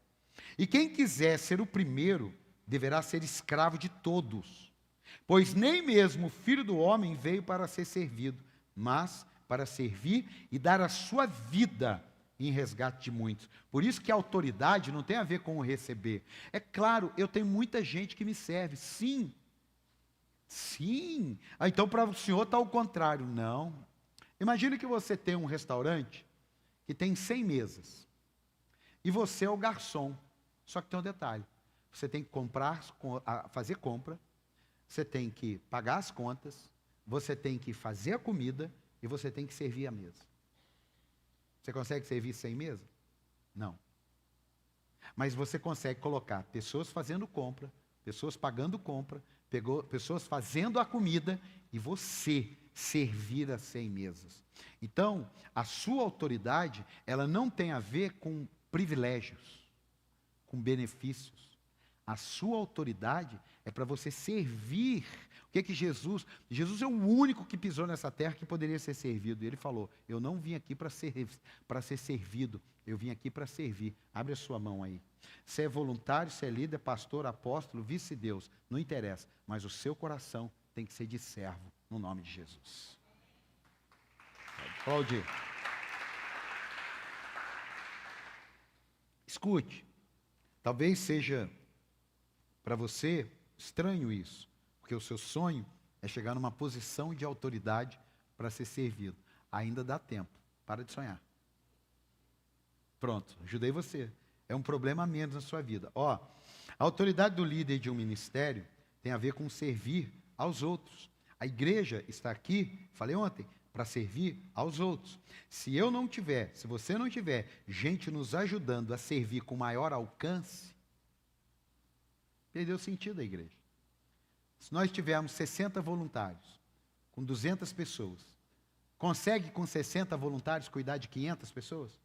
E quem quiser ser o primeiro, deverá ser escravo de todos. Pois nem mesmo o Filho do Homem veio para ser servido, mas para servir e dar a sua vida em resgate de muitos. Por isso que a autoridade não tem a ver com o receber. É claro, eu tenho muita gente que me serve, sim. Sim. Ah, então para o senhor está ao contrário. Não. Imagine que você tem um restaurante que tem 100 mesas. E você é o garçom. Só que tem um detalhe. Você tem que comprar, fazer compra, você tem que pagar as contas, você tem que fazer a comida e você tem que servir a mesa. Você consegue servir 100 mesas? Não. Mas você consegue colocar pessoas fazendo compra, pessoas pagando compra, pessoas fazendo a comida e você servir as 100 mesas. Então, a sua autoridade, ela não tem a ver com privilégios, com benefícios. A sua autoridade é para você servir. O que é que Jesus é o único que pisou nessa terra que poderia ser servido. E ele falou, eu não vim aqui para ser servido, eu vim aqui para servir. Abre a sua mão aí. Se é voluntário, se é líder, pastor, apóstolo, vice-deus, não interessa. Mas o seu coração tem que ser de servo, no nome de Jesus. Pode aplaudir. Escute, talvez seja para você estranho isso, porque o seu sonho é chegar numa posição de autoridade para ser servido. Ainda dá tempo, para de sonhar. Pronto, ajudei você. É um problema a menos na sua vida. Ó, a autoridade do líder de um ministério tem a ver com servir aos outros. A igreja está aqui, falei ontem, para servir aos outros. Se você não tiver gente nos ajudando a servir com maior alcance, perdeu o sentido da igreja. Se nós tivermos 60 voluntários, com 200 pessoas, consegue com 60 voluntários cuidar de 500 pessoas?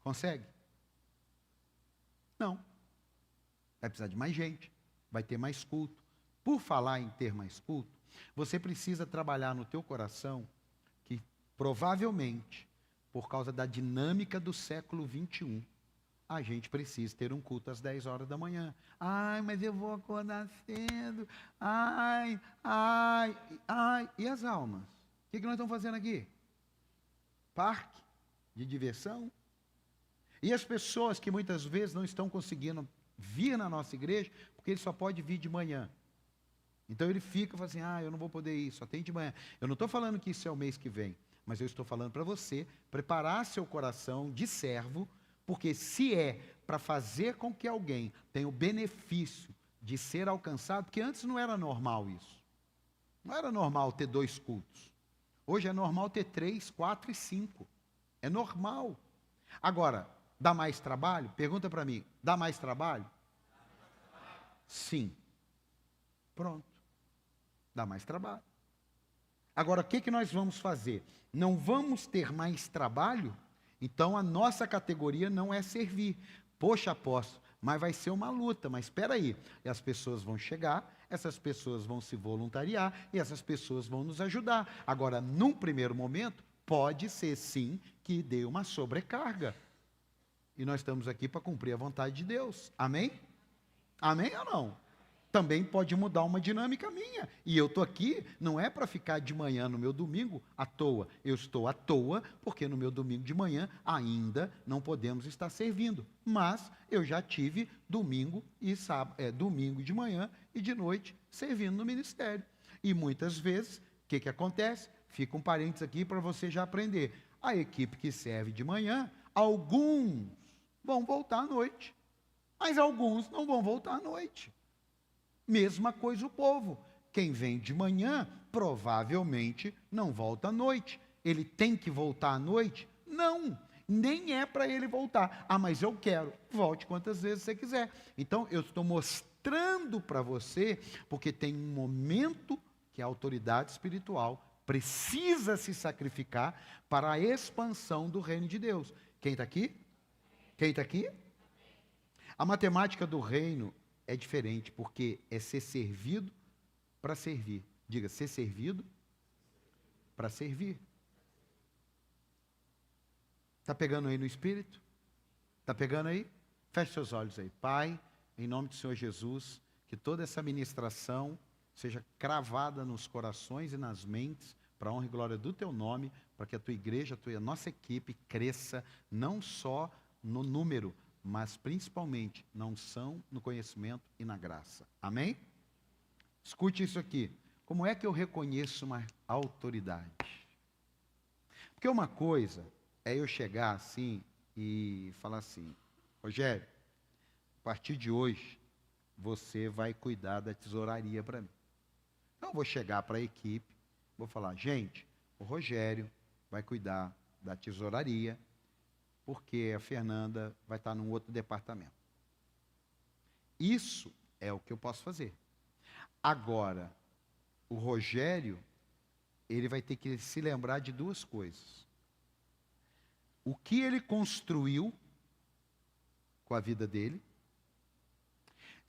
Consegue? Não. Vai precisar de mais gente, vai ter mais culto. Por falar em ter mais culto, você precisa trabalhar no teu coração que provavelmente, por causa da dinâmica do século 21, a gente precisa ter um culto às 10 horas da manhã. Ai, mas eu vou acordar cedo. Ai. E as almas? O que nós estamos fazendo aqui? Parque de diversão? E as pessoas que muitas vezes não estão conseguindo vir na nossa igreja, porque ele só pode vir de manhã. Então ele fica e fala assim, eu não vou poder ir, só tem de manhã. Eu não estou falando que isso é o mês que vem, mas eu estou falando para você preparar seu coração de servo, porque se é para fazer com que alguém tenha o benefício de ser alcançado, porque antes não era normal isso. Não era normal ter 2 cultos. Hoje é normal ter 3, 4 e 5. É normal. Agora, dá mais trabalho? Pergunta para mim, dá mais trabalho? Sim. Pronto. Dá mais trabalho. Agora, o que nós vamos fazer? Não vamos ter mais trabalho? Então, a nossa categoria não é servir. Poxa, apóstolo, mas vai ser uma luta. Mas espera aí, e as pessoas vão chegar, essas pessoas vão se voluntariar e essas pessoas vão nos ajudar. Agora, num primeiro momento, pode ser sim que dê uma sobrecarga. E nós estamos aqui para cumprir a vontade de Deus. Amém? Amém ou não? Também pode mudar uma dinâmica minha. E eu estou aqui, não é para ficar de manhã no meu domingo à toa. Eu estou à toa porque no meu domingo de manhã ainda não podemos estar servindo. Mas eu já tive domingo e domingo de manhã e de noite servindo no ministério. E muitas vezes, o que acontece? Fica um parênteses aqui para você já aprender. A equipe que serve de manhã, alguns vão voltar à noite. Mas alguns não vão voltar à noite. Mesma coisa o povo. Quem vem de manhã, provavelmente não volta à noite. Ele tem que voltar à noite? Não, nem é para ele voltar. Ah, mas eu quero. Volte quantas vezes você quiser. Então, eu estou mostrando para você, porque tem um momento que a autoridade espiritual precisa se sacrificar para a expansão do reino de Deus. Quem está aqui? Quem está aqui? A matemática do reino é diferente, porque é ser servido para servir. Diga, ser servido para servir. Está pegando aí no Espírito? Está pegando aí? Feche seus olhos aí. Pai, em nome do Senhor Jesus, que toda essa ministração seja cravada nos corações e nas mentes, para a honra e glória do Teu nome, para que a Tua igreja, a nossa equipe cresça, não só no número, mas principalmente na unção, no conhecimento e na graça. Amém? Escute isso aqui. Como é que eu reconheço uma autoridade? Porque uma coisa é eu chegar assim e falar assim, Rogério, a partir de hoje, você vai cuidar da tesouraria para mim. Então, eu vou chegar para a equipe, vou falar, gente, o Rogério vai cuidar da tesouraria, porque a Fernanda vai estar num outro departamento. Isso é o que eu posso fazer. Agora, o Rogério, ele vai ter que se lembrar de duas coisas. O que ele construiu com a vida dele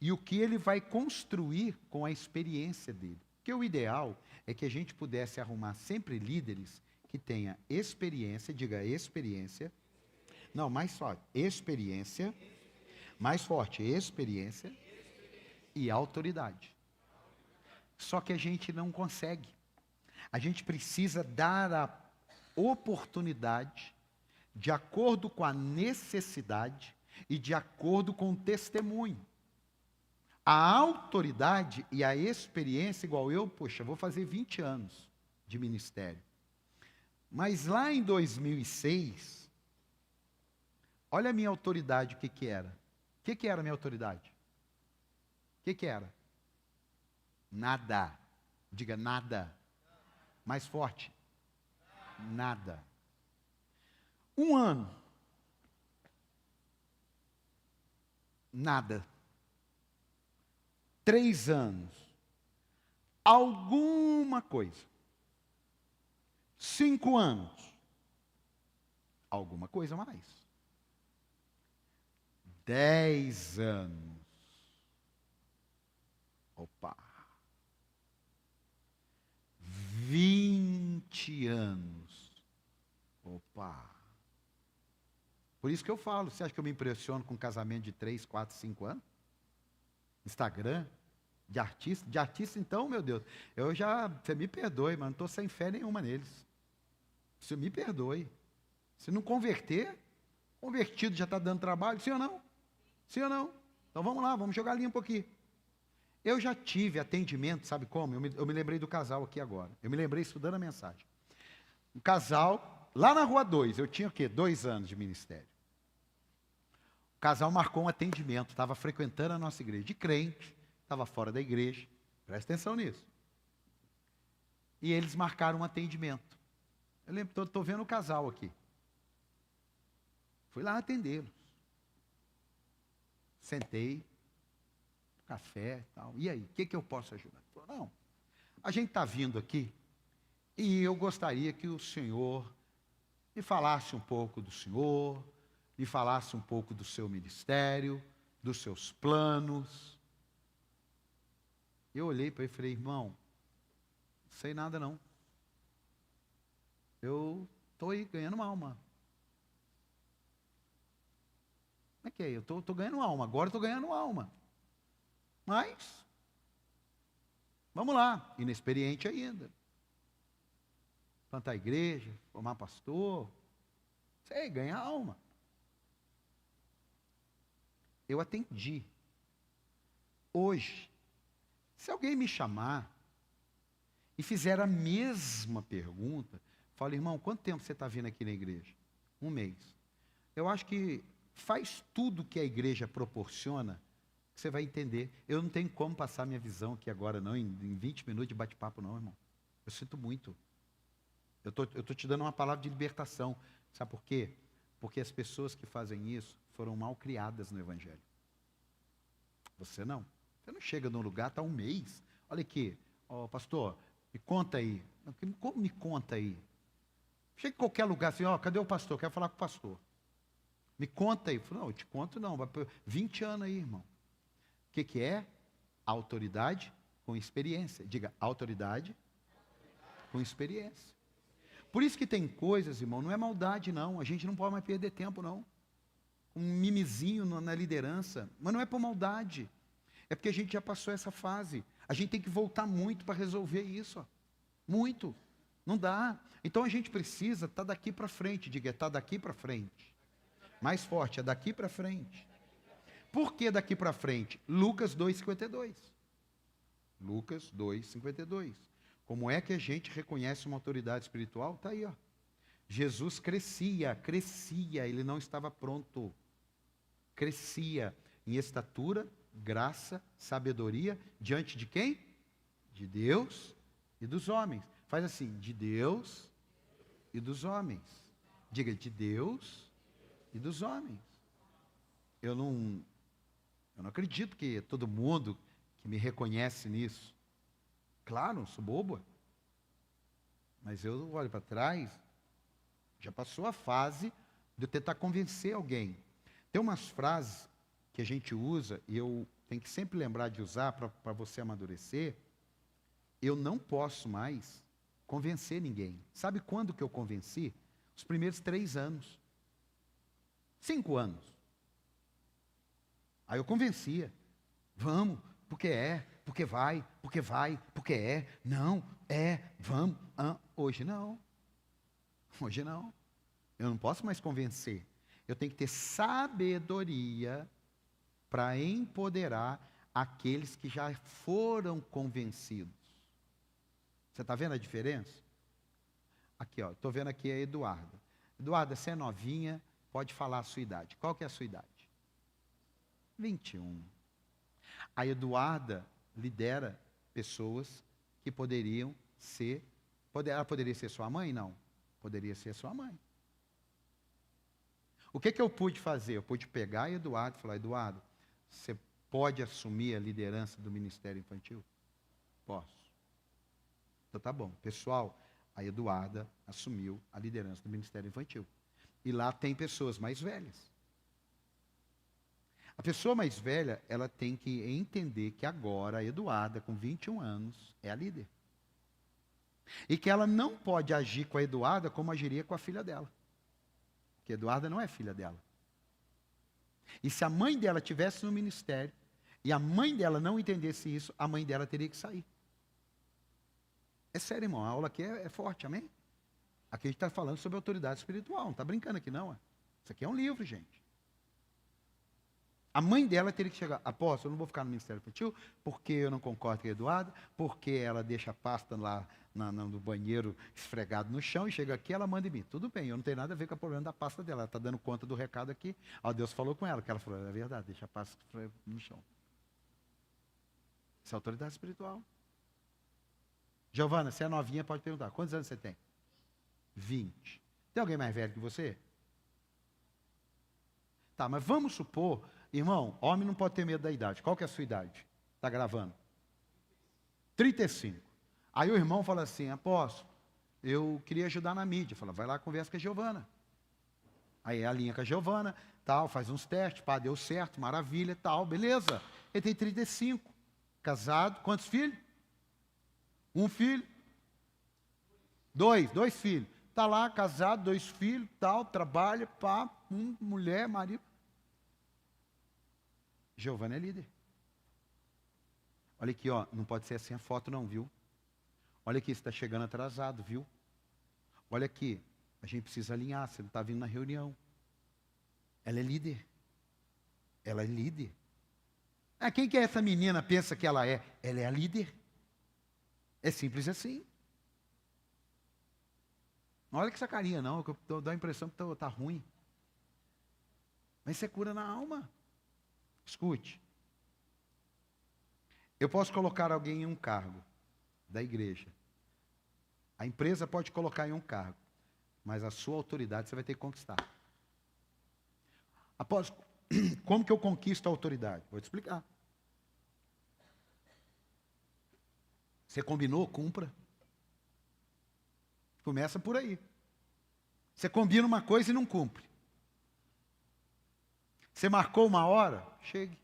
e o que ele vai construir com a experiência dele. Porque o ideal é que a gente pudesse arrumar sempre líderes que tenham experiência, diga experiência. Não, mais forte. Experiência. Mais forte. Experiência e autoridade. Só que a gente não consegue. A gente precisa dar a oportunidade de acordo com a necessidade e de acordo com o testemunho. A autoridade e a experiência, igual eu, poxa, vou fazer 20 anos de ministério. Mas lá em 2006... olha a minha autoridade, o que era? O que era a minha autoridade? O que era? Nada. Diga nada. Mais forte. Nada. 1 ano. Nada. 3 anos. Alguma coisa. 5 anos. Alguma coisa mais. 10 anos. Opa. 20 anos. Opa. Por isso que eu falo, você acha que eu me impressiono com um casamento de 3, 4, 5 anos? Instagram, de artista. De artista, então, meu Deus, você me perdoe, mas não estou sem fé nenhuma neles. Você me perdoe. Se não converter, convertido já está dando trabalho, sim ou não? Sim ou não? Então vamos lá, vamos jogar limpo aqui. Eu já tive atendimento, sabe como? Eu me lembrei do casal aqui agora. Eu me lembrei estudando a mensagem. Um casal, lá na Rua 2, eu tinha o quê? 2 anos de ministério. O casal marcou um atendimento, estava frequentando a nossa igreja de crente, estava fora da igreja. Presta atenção nisso. E eles marcaram um atendimento. Eu lembro, estou vendo o casal aqui. Fui lá atendê-los. Sentei. O café e tal. E aí, o que eu posso ajudar? Ele falou, não, a gente está vindo aqui e eu gostaria que o senhor me falasse um pouco do senhor, me falasse um pouco do seu ministério, dos seus planos. Eu olhei para ele e falei, irmão, não sei nada não. Eu estou aí ganhando uma alma. Como é que é? Eu estou ganhando alma, agora estou ganhando alma. Mas, vamos lá, inexperiente ainda. Plantar igreja, formar pastor, sei, ganhar alma. Eu atendi. Hoje, se alguém me chamar e fizer a mesma pergunta, fala, irmão, quanto tempo você está vindo aqui na igreja? 1 mês. Eu acho que faz tudo que a igreja proporciona, que você vai entender. Eu não tenho como passar minha visão aqui agora, não, em 20 minutos de bate-papo, não, irmão. Eu sinto muito. Eu tô te dando uma palavra de libertação. Sabe por quê? Porque as pessoas que fazem isso foram mal criadas no Evangelho. Você não. Você não chega num lugar, está 1 mês. Olha aqui, pastor, me conta aí. Como me conta aí? Chega em qualquer lugar assim, cadê o pastor? Quero falar com o pastor. Me conta aí. Eu falo, não, eu te conto não. Vai por 20 anos aí, irmão. O que é? Autoridade com experiência. Diga, autoridade com experiência. Por isso que tem coisas, irmão, não é maldade não. A gente não pode mais perder tempo não. Um mimizinho na liderança. Mas não é por maldade. É porque a gente já passou essa fase. A gente tem que voltar muito para resolver isso. Muito. Não dá. Então a gente precisa estar daqui para frente. Diga, está daqui para frente. Mais forte, é daqui para frente. Por que daqui para frente? Lucas 2,52. Lucas 2,52. Como é que a gente reconhece uma autoridade espiritual? Está aí, ó. Jesus crescia, ele não estava pronto. Crescia em estatura, graça, sabedoria, diante de quem? De Deus e dos homens. Faz assim, de Deus e dos homens. Diga, de Deus e dos homens. Eu não acredito que todo mundo que me reconhece nisso. Claro, não sou bobo. Mas eu olho para trás, já passou a fase de eu tentar convencer alguém. Tem umas frases que a gente usa, e eu tenho que sempre lembrar de usar para você amadurecer. Eu não posso mais convencer ninguém. Sabe quando que eu convenci? Os primeiros 3 anos. 5 anos. Aí eu convencia. Vamos, porque é, porque vai, porque é, não, vamos. Hoje não. Hoje não. Eu não posso mais convencer. Eu tenho que ter sabedoria para empoderar aqueles que já foram convencidos. Você está vendo a diferença? Aqui, ó, estou vendo aqui a Eduarda. Eduarda, você é novinha, pode falar a sua idade. Qual que é a sua idade? 21. A Eduarda lidera pessoas que poderiam ser... Ela poderia ser sua mãe? Não. Poderia ser sua mãe. O que eu pude fazer? Eu pude pegar a Eduardo e falar, Eduardo, você pode assumir a liderança do Ministério Infantil? Posso. Então tá bom. Pessoal, a Eduarda assumiu a liderança do Ministério Infantil. E lá tem pessoas mais velhas. A pessoa mais velha, ela tem que entender que agora a Eduarda, com 21 anos, é a líder. E que ela não pode agir com a Eduarda como agiria com a filha dela. Porque a Eduarda não é filha dela. E se a mãe dela estivesse no ministério, e a mãe dela não entendesse isso, a mãe dela teria que sair. É sério, irmão, a aula aqui é forte, amém? Aqui a gente está falando sobre autoridade espiritual, não está brincando aqui não. Isso aqui é um livro, gente. A mãe dela teria que chegar, apóstolo, eu não vou ficar no Ministério Infantil, porque eu não concordo com a Eduarda, porque ela deixa a pasta lá no banheiro esfregado no chão, e chega aqui, ela manda em mim. Tudo bem, eu não tenho nada a ver com o problema da pasta dela, ela está dando conta do recado aqui. Ó, Deus falou com ela, que ela falou, é verdade, deixa a pasta no chão. Isso é autoridade espiritual. Giovana, você é novinha, pode perguntar, quantos anos você tem? 20. Tem alguém mais velho que você? Tá, mas vamos supor, irmão, homem não pode ter medo da idade. Qual que é a sua idade? Está gravando? 35. Aí o irmão fala assim, apóstolo, eu queria ajudar na mídia. Fala, vai lá, conversa com a Giovana. Aí alinha com a Giovana, tal, faz uns testes, pá, deu certo, maravilha, tal, beleza. Ele tem 35, casado, quantos filhos? Um filho? Dois filhos. Está lá, casado, 2 filhos, tal, trabalha, pá, mulher, marido. Giovana é líder. Olha aqui, ó, não pode ser assim a foto não, viu? Olha aqui, você está chegando atrasado, viu? Olha aqui, a gente precisa alinhar, você não está vindo na reunião. Ela é líder. Ela é líder. Ah, quem que é essa menina pensa que ela é? Ela é a líder. É simples assim. Não olha que essa carinha não, que dá a impressão que está ruim. Mas isso é cura na alma. Escute. Eu posso colocar alguém em um cargo da igreja. A empresa pode colocar em um cargo, mas a sua autoridade você vai ter que conquistar. Após, como que eu conquisto a autoridade? Vou te explicar. Você combinou, cumpra. Começa por aí. Você combina uma coisa e não cumpre. Você marcou uma hora, chegue.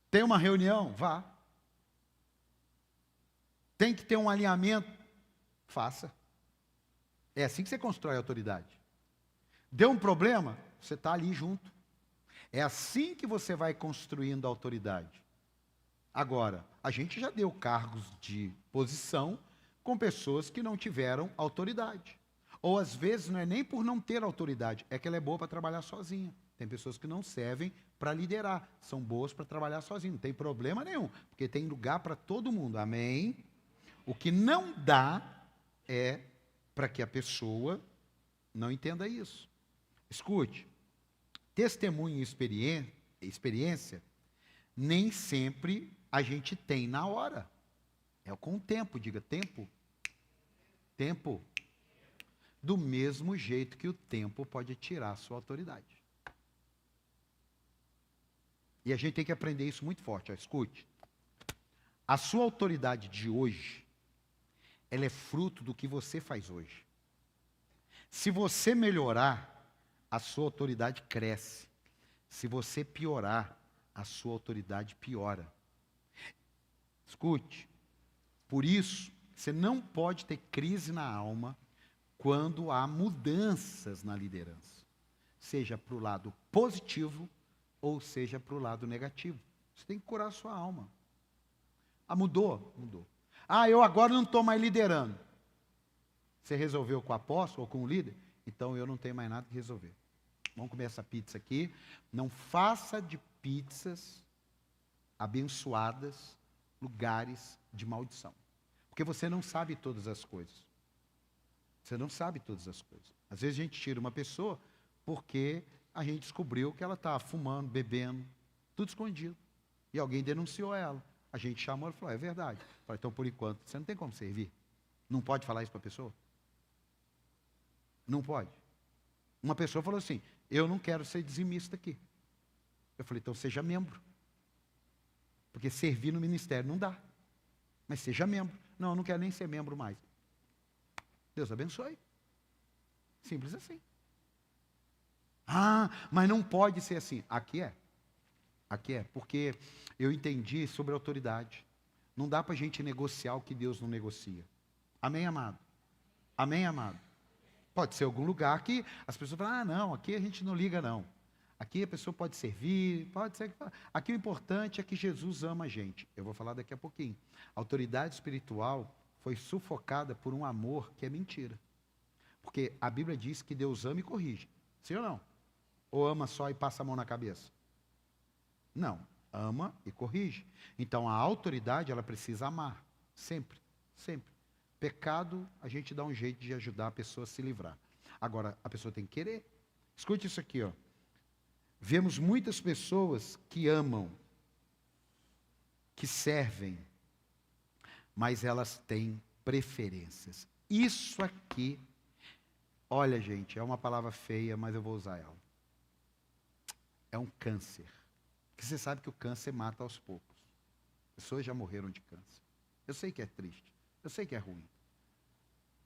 Tem uma reunião? Vá. Tem que ter um alinhamento? Faça. É assim que você constrói a autoridade. Deu um problema? Você está ali junto. É assim que você vai construindo a autoridade. Agora, a gente já deu cargos de posição com pessoas que não tiveram autoridade. Ou às vezes não é nem por não ter autoridade, é que ela é boa para trabalhar sozinha. Tem pessoas que não servem para liderar, são boas para trabalhar sozinha, não tem problema nenhum, porque tem lugar para todo mundo, amém? O que não dá é para que a pessoa não entenda isso. Escute, testemunho e experiência, nem sempre a gente tem na hora. É com o tempo, diga tempo. Tempo. Do mesmo jeito que o tempo pode tirar a sua autoridade. E a gente tem que aprender isso muito forte. Ó, escute. A sua autoridade de hoje, ela é fruto do que você faz hoje. Se você melhorar, a sua autoridade cresce. Se você piorar, a sua autoridade piora. Escute. Por isso, você não pode ter crise na alma quando há mudanças na liderança. Seja para o lado positivo ou seja para o lado negativo. Você tem que curar a sua alma. Ah, mudou? Mudou. Ah, eu agora não estou mais liderando. Você resolveu com o apóstolo ou com o líder? Então eu não tenho mais nada que resolver. Vamos comer essa pizza aqui. Não faça de pizzas abençoadas lugares de maldição. Porque você não sabe todas as coisas. Você não sabe todas as coisas. Às vezes a gente tira uma pessoa porque a gente descobriu que ela está fumando, bebendo, tudo escondido. E alguém denunciou ela. A gente chamou e falou, é verdade. Falei, então, por enquanto, você não tem como servir. Não pode falar isso para a pessoa? Não pode. Uma pessoa falou assim, eu não quero ser dizimista aqui. Eu falei, então seja membro. Porque servir no ministério não dá. Mas seja membro. Não, eu não quero nem ser membro mais. Deus abençoe. Simples assim. Ah, mas não pode ser assim. Aqui é. Aqui é. Porque eu entendi sobre autoridade. Não dá para a gente negociar o que Deus não negocia. Amém, amado? Amém, amado? Pode ser algum lugar que as pessoas falam, ah, não, aqui a gente não liga, não. Aqui a pessoa pode servir, pode ser. Aqui o importante é que Jesus ama a gente. Eu vou falar daqui a pouquinho. A autoridade espiritual foi sufocada por um amor que é mentira. Porque a Bíblia diz que Deus ama e corrige. Sim ou não? Ou ama só e passa a mão na cabeça? Não. Ama e corrige. Então a autoridade, ela precisa amar. Sempre. Sempre. Pecado, a gente dá um jeito de ajudar a pessoa a se livrar. Agora, a pessoa tem que querer. Escute isso aqui, ó. Vemos muitas pessoas que amam, que servem, mas elas têm preferências. Isso aqui, olha, gente, é uma palavra feia, mas eu vou usar ela. É um câncer. Porque você sabe que o câncer mata aos poucos. Pessoas já morreram de câncer. Eu sei que é triste. Eu sei que é ruim.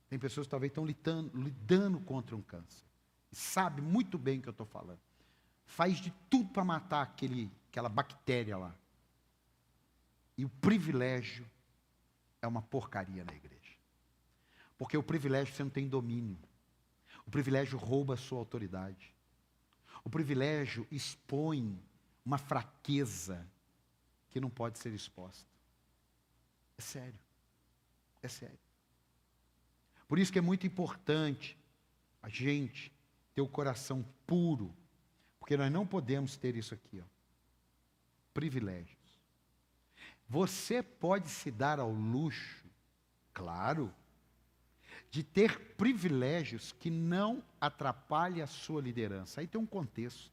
Tem pessoas que talvez estão lidando contra um câncer. E sabe muito bem o que eu estou falando. Faz de tudo para matar aquela bactéria lá. E o privilégio é uma porcaria na igreja. Porque o privilégio você não tem domínio. O privilégio rouba a sua autoridade. O privilégio expõe uma fraqueza que não pode ser exposta. É sério. É sério. Por isso que é muito importante a gente ter o coração puro. Porque nós não podemos ter isso aqui, ó. Privilégios. Você pode se dar ao luxo, claro, de ter privilégios que não atrapalhem a sua liderança. Aí tem um contexto.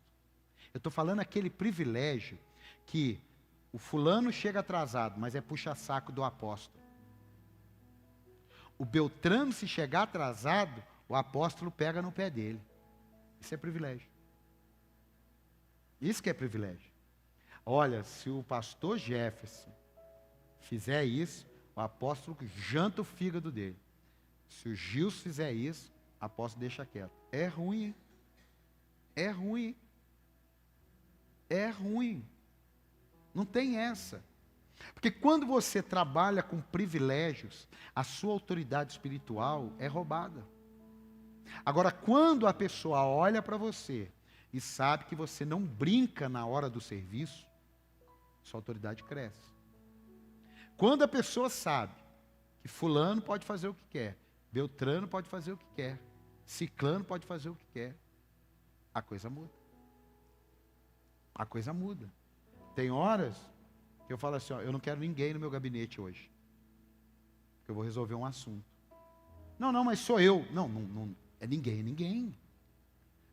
Eu estou falando aquele privilégio que o fulano chega atrasado, mas é puxa-saco do apóstolo. O Beltrano, se chegar atrasado, o apóstolo pega no pé dele. Isso é privilégio. Isso que é privilégio. Olha, se o pastor Jefferson fizer isso, o apóstolo janta o fígado dele. Se o Gilson fizer isso, o apóstolo deixa quieto. É ruim. É ruim. É ruim. Não tem essa. Porque quando você trabalha com privilégios, a sua autoridade espiritual é roubada. Agora, quando a pessoa olha para você e sabe que você não brinca na hora do serviço, sua autoridade cresce. Quando a pessoa sabe que fulano pode fazer o que quer, Beltrano pode fazer o que quer, Ciclano pode fazer o que quer, a coisa muda. A coisa muda. Tem horas que eu falo assim, ó, eu não quero ninguém no meu gabinete hoje. Porque eu vou resolver um assunto. Não, mas sou eu. Não é ninguém.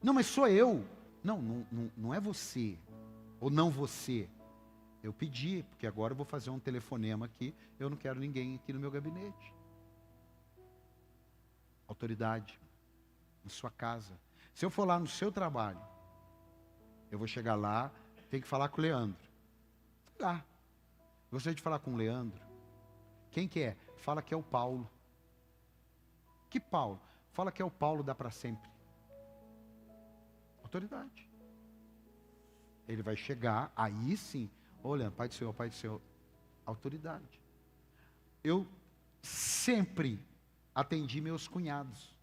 Não, mas sou eu. Não é você. Ou não você. Eu pedi, porque agora eu vou fazer um telefonema aqui, eu não quero ninguém aqui no meu gabinete. Autoridade. Na sua casa. Se eu for lá no seu trabalho, eu vou chegar lá, tem que falar com o Leandro. Lá. Gostaria de falar com o Leandro. Quem que é? Fala que é o Paulo. Que Paulo? Fala que é o Paulo dá para sempre. Autoridade. Ele vai chegar, aí sim, olha, Pai do Senhor, autoridade. Eu sempre atendi meus cunhados.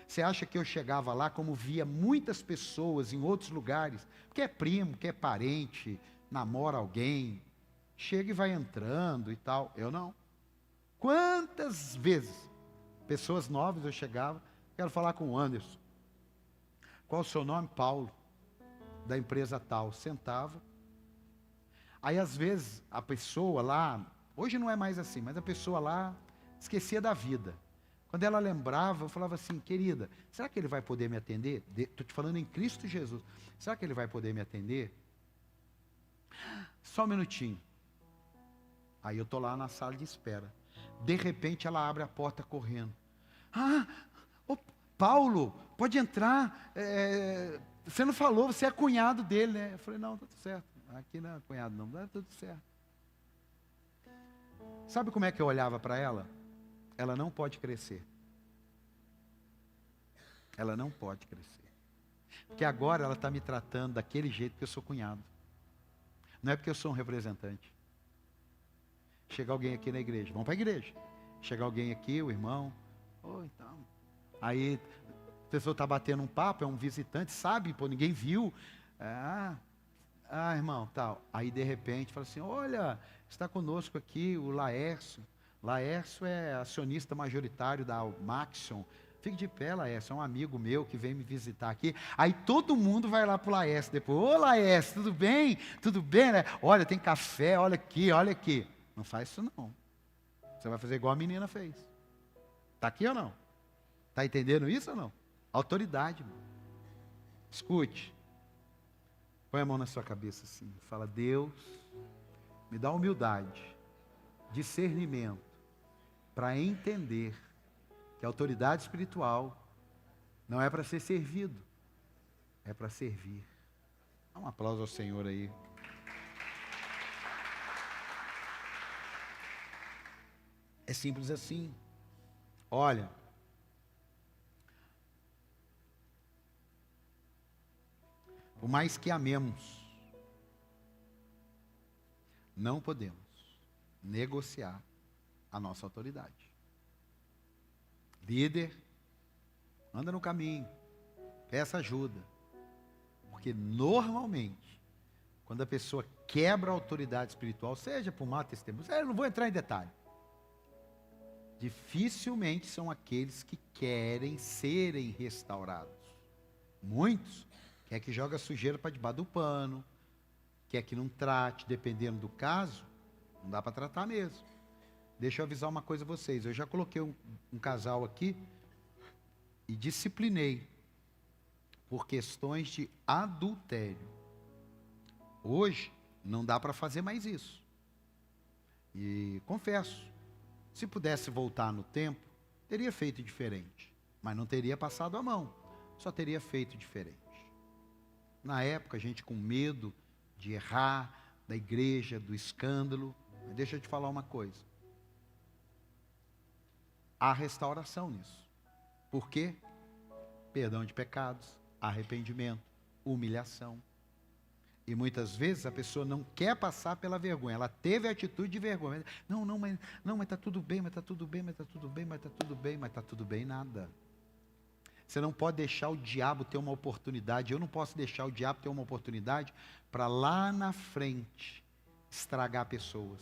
Você acha que eu chegava lá, como via muitas pessoas em outros lugares, que é primo, que é parente, namora alguém, chega e vai entrando e tal. Eu não. Quantas vezes, pessoas novas eu chegava, quero falar com o Anderson. Qual o seu nome? Paulo, da empresa tal. Sentava. Aí às vezes a pessoa lá, hoje não é mais assim, mas a pessoa lá esquecia da vida. Quando ela lembrava, eu falava assim, querida, será que ele vai poder me atender? Estou te falando em Cristo Jesus. Será que ele vai poder me atender? Só um minutinho. Aí eu estou lá na sala de espera. De repente ela abre a porta correndo. Paulo, pode entrar. Você não falou, você é cunhado dele, né? Eu falei, não, tá tudo certo. Aqui não é cunhado não, tá tudo certo. Sabe como é que eu olhava para ela? Ela não pode crescer. Ela não pode crescer. Porque agora ela está me tratando daquele jeito que eu sou cunhado. Não é porque eu sou um representante. Chega alguém aqui na igreja, vamos para a igreja. Chega alguém aqui, o irmão. Então. Aí a pessoa está batendo um papo, é um visitante, sabe, pô, ninguém viu. Irmão, tal. Aí de repente fala assim, olha, está conosco aqui o Laércio. Laércio é acionista majoritário da Maxion. Fique de pé, Laércio, é um amigo meu que vem me visitar aqui. Aí todo mundo vai lá pro Laércio depois. Ô Laércio, tudo bem? Tudo bem, né? Olha, tem café, olha aqui, olha aqui. Não faz isso não. Você vai fazer igual a menina fez. Está aqui ou não? Está entendendo isso ou não? Autoridade. Mano. Escute. Põe a mão na sua cabeça assim. Fala, Deus, me dá humildade, discernimento, para entender que a autoridade espiritual não é para ser servido, é para servir. Dá um aplauso ao Senhor aí. É simples assim. Olha, por mais que amemos, não podemos negociar a nossa autoridade. Líder, anda no caminho, peça ajuda. Porque normalmente, quando a pessoa quebra a autoridade espiritual, seja por má testemunho, eu não vou entrar em detalhe. Dificilmente são aqueles que querem serem restaurados. Muitos quer que joga sujeira para debaixo do pano, quer que não trate, dependendo do caso, não dá para tratar mesmo. Deixa eu avisar uma coisa a vocês, eu já coloquei um casal aqui e disciplinei por questões de adultério. Hoje não dá para fazer mais isso. E confesso, se pudesse voltar no tempo, teria feito diferente, mas não teria passado a mão, só teria feito diferente. Na época, a gente com medo de errar, da igreja, do escândalo. Mas deixa eu te falar uma coisa. Há restauração nisso. Por quê? Perdão de pecados, arrependimento, humilhação. E muitas vezes a pessoa não quer passar pela vergonha. Ela teve a atitude de vergonha. Mas está tudo bem, mas está tudo bem, mas está tudo bem, mas está tudo bem, mas está tudo bem, nada. Você não pode deixar o diabo ter uma oportunidade. Eu não posso deixar o diabo ter uma oportunidade para lá na frente estragar pessoas.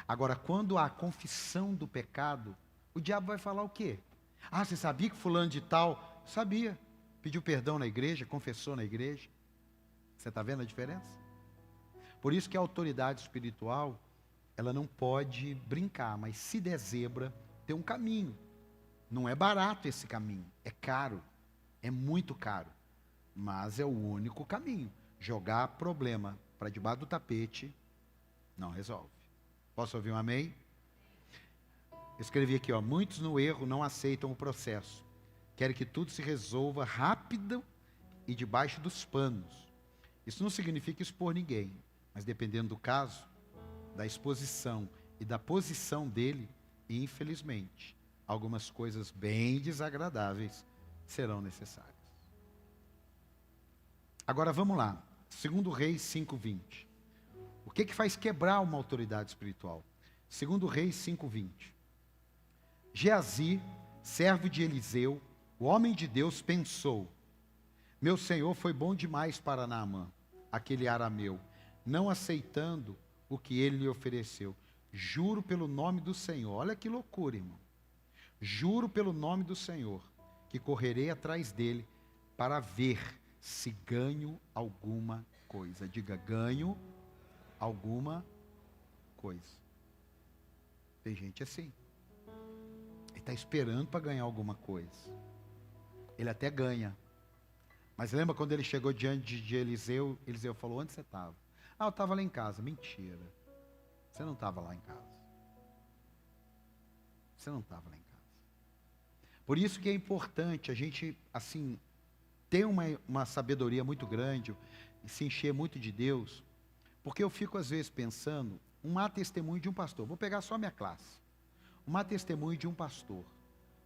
Agora, quando há confissão do pecado, o diabo vai falar o quê? Ah, você sabia que fulano de tal? Sabia. Pediu perdão na igreja, confessou na igreja. Você está vendo a diferença? Por isso que a autoridade espiritual, ela não pode brincar, mas se der zebra, tem um caminho. Não é barato esse caminho, é caro, é muito caro, mas é o único caminho. Jogar problema para debaixo do tapete não resolve. Posso ouvir um amém? Eu escrevi aqui, ó, muitos no erro não aceitam o processo. Querem que tudo se resolva rápido e debaixo dos panos. Isso não significa expor ninguém, mas dependendo do caso, da exposição e da posição dele, infelizmente, algumas coisas bem desagradáveis serão necessárias. Agora vamos lá. 2 Reis 5:20. O que faz quebrar uma autoridade espiritual? 2 Reis 5:20. Geazi, servo de Eliseu, o homem de Deus, pensou: meu senhor foi bom demais para Naamã, aquele arameu, não aceitando o que ele lhe ofereceu. Juro pelo nome do Senhor. Olha que loucura, irmão. Juro pelo nome do Senhor, que correrei atrás dele para ver se ganho alguma coisa. Diga, ganho alguma coisa. Tem gente assim. Ele está esperando para ganhar alguma coisa. Ele até ganha. Mas lembra quando ele chegou diante de Eliseu? Eliseu falou, onde você estava? Ah, eu estava lá em casa. Mentira. Você não estava lá em casa. Você não estava lá em casa. Por isso que é importante a gente, assim, ter uma sabedoria muito grande e se encher muito de Deus, porque eu fico às vezes pensando, um má testemunho de um pastor, vou pegar só a minha classe, um má testemunho de um pastor,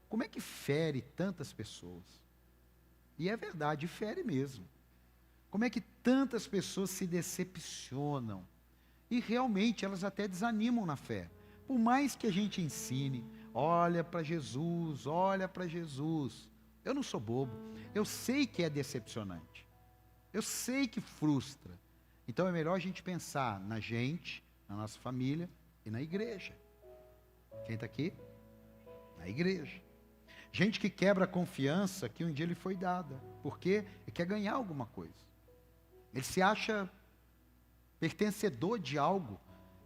como é que fere tantas pessoas? E é verdade, fere mesmo. Como é que tantas pessoas se decepcionam? E realmente elas até desanimam na fé. Por mais que a gente ensine, olha para Jesus, olha para Jesus. Eu não sou bobo. Eu sei que é decepcionante. Eu sei que frustra. Então é melhor a gente pensar na gente, na nossa família e na igreja. Quem está aqui? Na igreja. Gente que quebra a confiança que um dia lhe foi dada. Porque ele quer ganhar alguma coisa. Ele se acha pertencedor de algo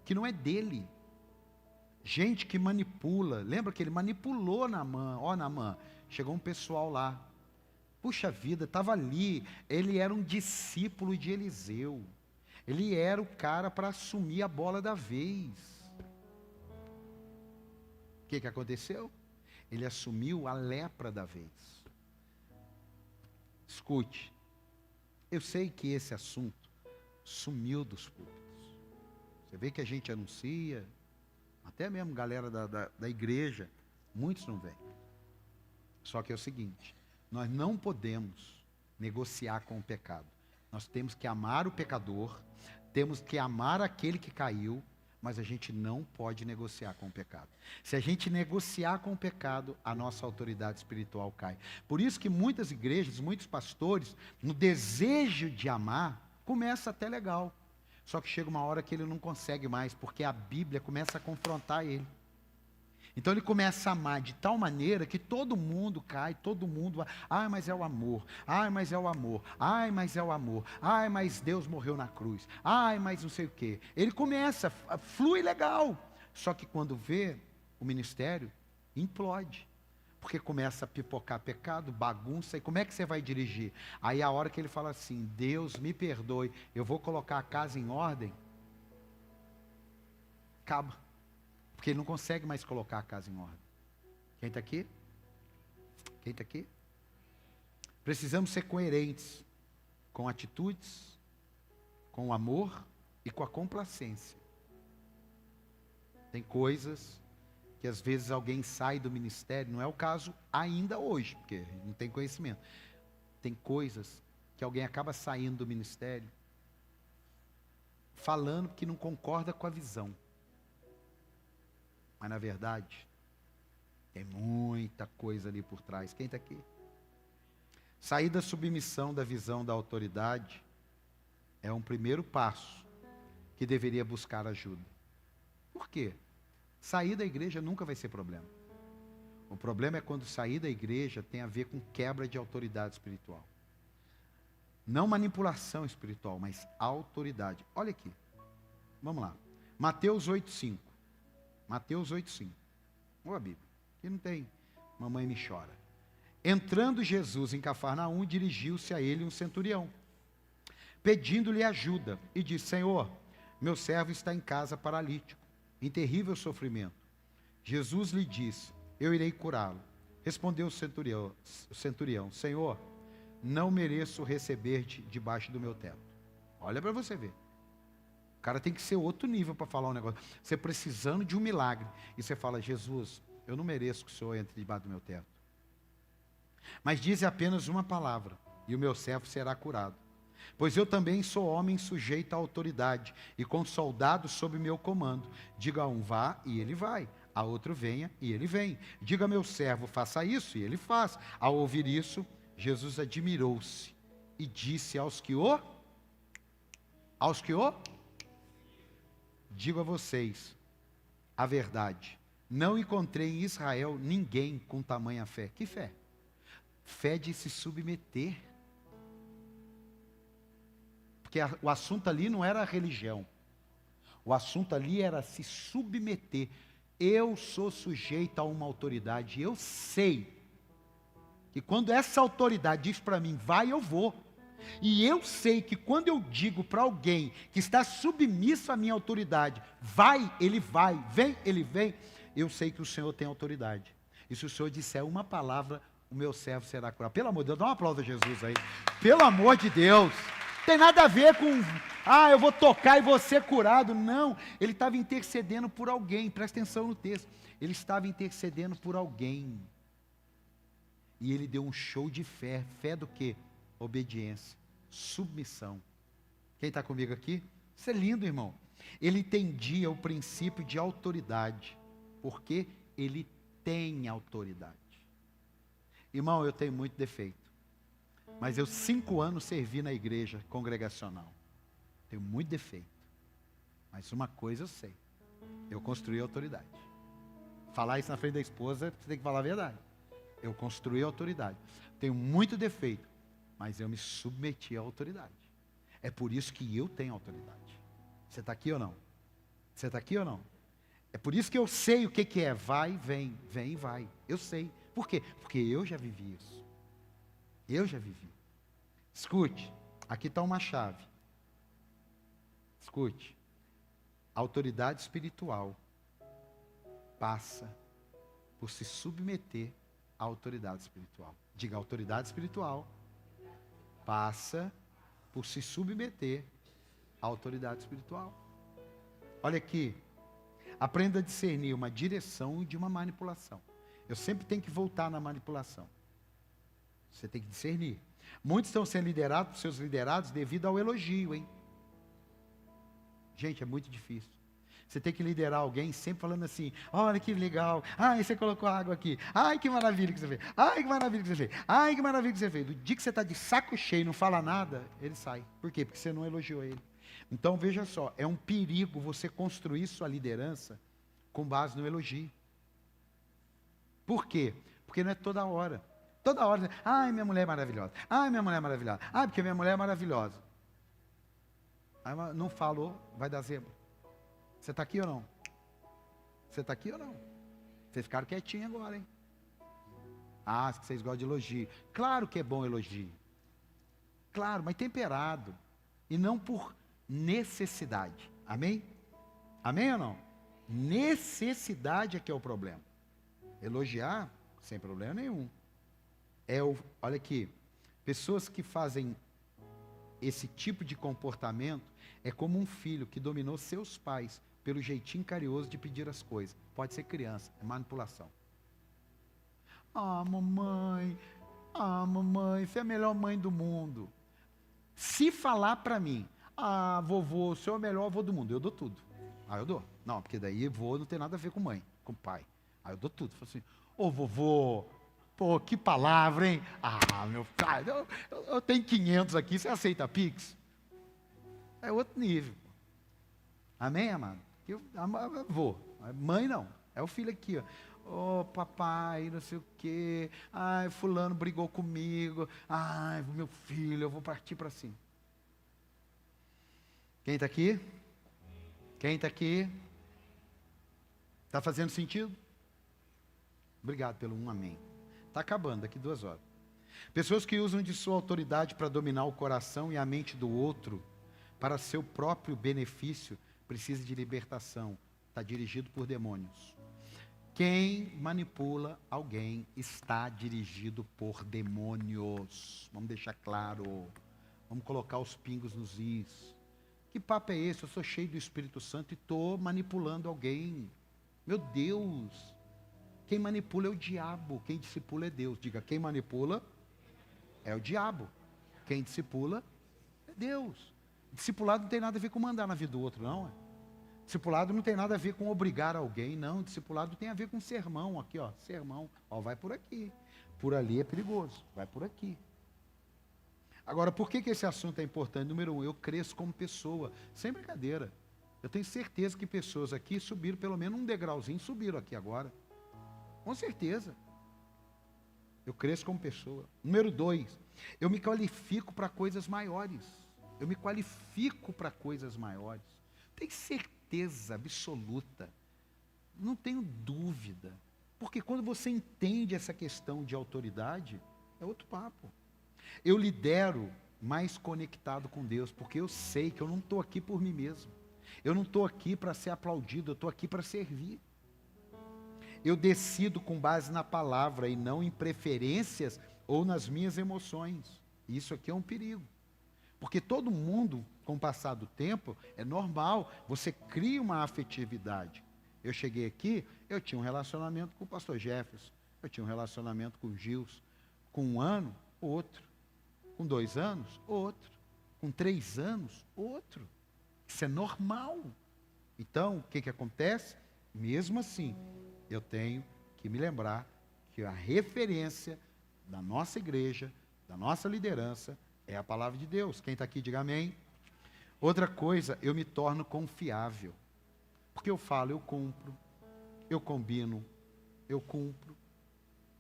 que não é dele. Gente que manipula. Lembra que ele manipulou Naamã? Ó, Naamã, chegou um pessoal lá. Puxa vida, estava ali. Ele era um discípulo de Eliseu. Ele era o cara para assumir a bola da vez. O que aconteceu? Ele assumiu a lepra da vez. Escute, eu sei que esse assunto sumiu dos púlpitos. Você vê que a gente anuncia, Até mesmo galera da igreja, muitos não vêm. Só que é o seguinte, nós não podemos negociar com o pecado. Nós temos que amar o pecador, temos que amar aquele que caiu, mas a gente não pode negociar com o pecado. Se a gente negociar com o pecado, a nossa autoridade espiritual cai. Por isso que muitas igrejas, muitos pastores, no desejo de amar, começa até legal. Só que chega uma hora que ele não consegue mais, porque a Bíblia começa a confrontar ele. Então ele começa a amar de tal maneira que todo mundo cai, todo mundo, ai, mas é o amor, ai, mas é o amor, ai, mas é o amor, ai, mas Deus morreu na cruz, ai, mas não sei o quê. Ele começa, flui legal, só que quando vê, o ministério implode, porque começa a pipocar pecado, bagunça, e como é que você vai dirigir? Aí a hora que ele fala assim, Deus me perdoe, eu vou colocar a casa em ordem, acaba. Porque ele não consegue mais colocar a casa em ordem. Quem está aqui? Quem está aqui? Precisamos ser coerentes com atitudes, com o amor e com a complacência. Tem coisas que às vezes alguém sai do ministério, não é o caso ainda hoje, porque não tem conhecimento. Tem coisas que alguém acaba saindo do ministério falando que não concorda com a visão. Mas, na verdade, tem muita coisa ali por trás. Quem está aqui? Sair da submissão da visão da autoridade é um primeiro passo que deveria buscar ajuda. Por quê? Sair da igreja nunca vai ser problema. O problema é quando sair da igreja tem a ver com quebra de autoridade espiritual. Não manipulação espiritual, mas autoridade. Olha aqui. Vamos lá. Mateus 8,5. Mateus 8,5. Ou a Bíblia. Aqui não tem mamãe me chora. Entrando Jesus em Cafarnaum, dirigiu-se a ele um centurião, pedindo-lhe ajuda, e disse, Senhor, meu servo está em casa paralítico, em terrível sofrimento. Jesus lhe disse, eu irei curá-lo. Respondeu o centurião, Senhor, não mereço receber-te debaixo do meu teto. Olha para você ver. O cara tem que ser outro nível para falar um negócio. Você precisando de um milagre. E você fala, Jesus, eu não mereço que o Senhor entre debaixo do meu teto. Mas dize apenas uma palavra, e o meu servo será curado. Pois eu também sou homem sujeito à autoridade, e com soldados sob meu comando. Diga a um vá, e ele vai. A outro venha, e ele vem. Diga a meu servo, faça isso, e ele faz. Ao ouvir isso, Jesus admirou-se, e disse aos que o... Digo a vocês a verdade, não encontrei em Israel ninguém com tamanha fé. Que fé? Fé de se submeter. Porque o assunto ali não era a religião. O assunto ali era se submeter. Eu sou sujeito a uma autoridade. Eu sei que quando essa autoridade diz para mim, vai, eu vou. E eu sei que quando eu digo para alguém que está submisso à minha autoridade, vai, ele vai, vem, ele vem, eu sei que o Senhor tem autoridade. E se o Senhor disser uma palavra, o meu servo será curado. Pelo amor de Deus, dá um aplauso a Jesus aí. Pelo amor de Deus. Tem nada a ver com, eu vou tocar e vou ser curado. Não, ele estava intercedendo por alguém. Presta atenção no texto. Ele estava intercedendo por alguém. E ele deu um show de fé. Fé do quê? Obediência, submissão. Quem está comigo aqui? Isso é lindo, irmão. Ele entendia o princípio de autoridade, porque ele tem autoridade. Irmão, eu tenho muito defeito, mas eu 5 anos servi na igreja congregacional. Tenho muito defeito, mas uma coisa eu sei, eu construí autoridade. Falar isso na frente da esposa, você tem que falar a verdade. Eu construí autoridade. Tenho muito defeito, mas eu me submeti à autoridade. É por isso que eu tenho autoridade. Você está aqui ou não? Você está aqui ou não? É por isso que eu sei o que é. Vai, vem, vem, vai. Eu sei. Por quê? Porque eu já vivi isso. Eu já vivi. Escute, aqui está uma chave. Escute. A autoridade espiritual passa por se submeter à autoridade espiritual. Diga, autoridade espiritual passa por se submeter à autoridade espiritual. Olha aqui, Aprenda a discernir uma direção de uma manipulação. Eu sempre tenho que voltar na manipulação. Você tem que discernir. Muitos estão sendo liderados por seus liderados devido ao elogio, hein? Gente, é muito difícil. Você tem que liderar alguém sempre falando assim: olha que legal, ai, você colocou água aqui, ai, que maravilha que você fez, ai, que maravilha que você fez, ai, que maravilha que você fez. Do dia que você está de saco cheio e não fala nada, ele sai. Por quê? Porque você não elogiou ele. Então, veja só, é um perigo você construir sua liderança com base no elogio. Por quê? Porque não é toda hora. Toda hora, ai, minha mulher é maravilhosa, ai, minha mulher é maravilhosa, ai, porque minha mulher é maravilhosa. Aí, não falou, vai dar zebra. Você está aqui ou não? Você está aqui ou não? Vocês ficaram quietinhos agora, hein? Ah, vocês gostam de elogio. Claro que é bom elogio. Claro, mas temperado. E não por necessidade. Amém? Amém ou não? Necessidade é que é o problema. Elogiar, sem problema nenhum. Olha aqui, pessoas que fazem esse tipo de comportamento é como um filho que dominou seus pais pelo jeitinho carinhoso de pedir as coisas. Pode ser criança, é manipulação. Ah, mamãe, você é a melhor mãe do mundo. Se falar para mim, ah, vovô, o senhor é o melhor avô do mundo, eu dou tudo. Ah, eu dou. Não, porque daí avô não tem nada a ver com mãe, com pai. Ah, eu dou tudo. Falo assim, ô vovô, pô, que palavra, hein? Ah, meu pai, eu tenho 500 aqui, você aceita Pix? É outro nível. Amém, amado? Eu vou. Mãe não. É o filho aqui, ó. Ô, papai, não sei o quê. Ai, fulano brigou comigo. Ai, meu filho, eu vou partir para cima. Quem está aqui? Quem está aqui? Está fazendo sentido? Obrigado pelo amém. Está acabando, daqui 2 horas. Pessoas que usam de sua autoridade para dominar o coração e a mente do outro, para seu próprio benefício, precisa de libertação. Está dirigido por demônios. Quem manipula alguém está dirigido por demônios. Vamos deixar claro. Vamos colocar os pingos nos is. Que papo é esse? Eu sou cheio do Espírito Santo e estou manipulando alguém. Meu Deus. Quem manipula é o diabo. Quem discipula é Deus. Diga, quem manipula é o diabo. Quem discipula é Deus. Discipulado não tem nada a ver com mandar na vida do outro, não. Discipulado não tem nada a ver com obrigar alguém, não. Discipulado tem a ver com sermão, aqui, ó, sermão. Ó, vai por aqui. Por ali é perigoso, vai por aqui. Agora, por que esse assunto é importante? Número 1, eu cresço como pessoa, sem brincadeira. Eu tenho certeza que pessoas aqui subiram, pelo menos um degrauzinho, subiram aqui agora. Com certeza. Eu cresço como pessoa. Número 2, eu me qualifico para coisas maiores. Eu me qualifico para coisas maiores. Tenho certeza absoluta. Não tenho dúvida. Porque quando você entende essa questão de autoridade, é outro papo. Eu lidero mais conectado com Deus, porque eu sei que eu não estou aqui por mim mesmo. Eu não estou aqui para ser aplaudido, eu estou aqui para servir. Eu decido com base na palavra e não em preferências ou nas minhas emoções. Isso aqui é um perigo. Porque todo mundo, com o passar do tempo, é normal, você cria uma afetividade. Eu cheguei aqui, eu tinha um relacionamento com o pastor Jefferson, eu tinha um relacionamento com o Gils. Com 1 ano, outro. Com 2 anos, outro. Com 3 anos, outro. Isso é normal. Então, o que acontece? Mesmo assim, eu tenho que me lembrar que a referência da nossa igreja, da nossa liderança, é a palavra de Deus. Quem está aqui, diga amém. Outra coisa, eu me torno confiável. Porque eu falo, eu cumpro. Eu combino, eu cumpro.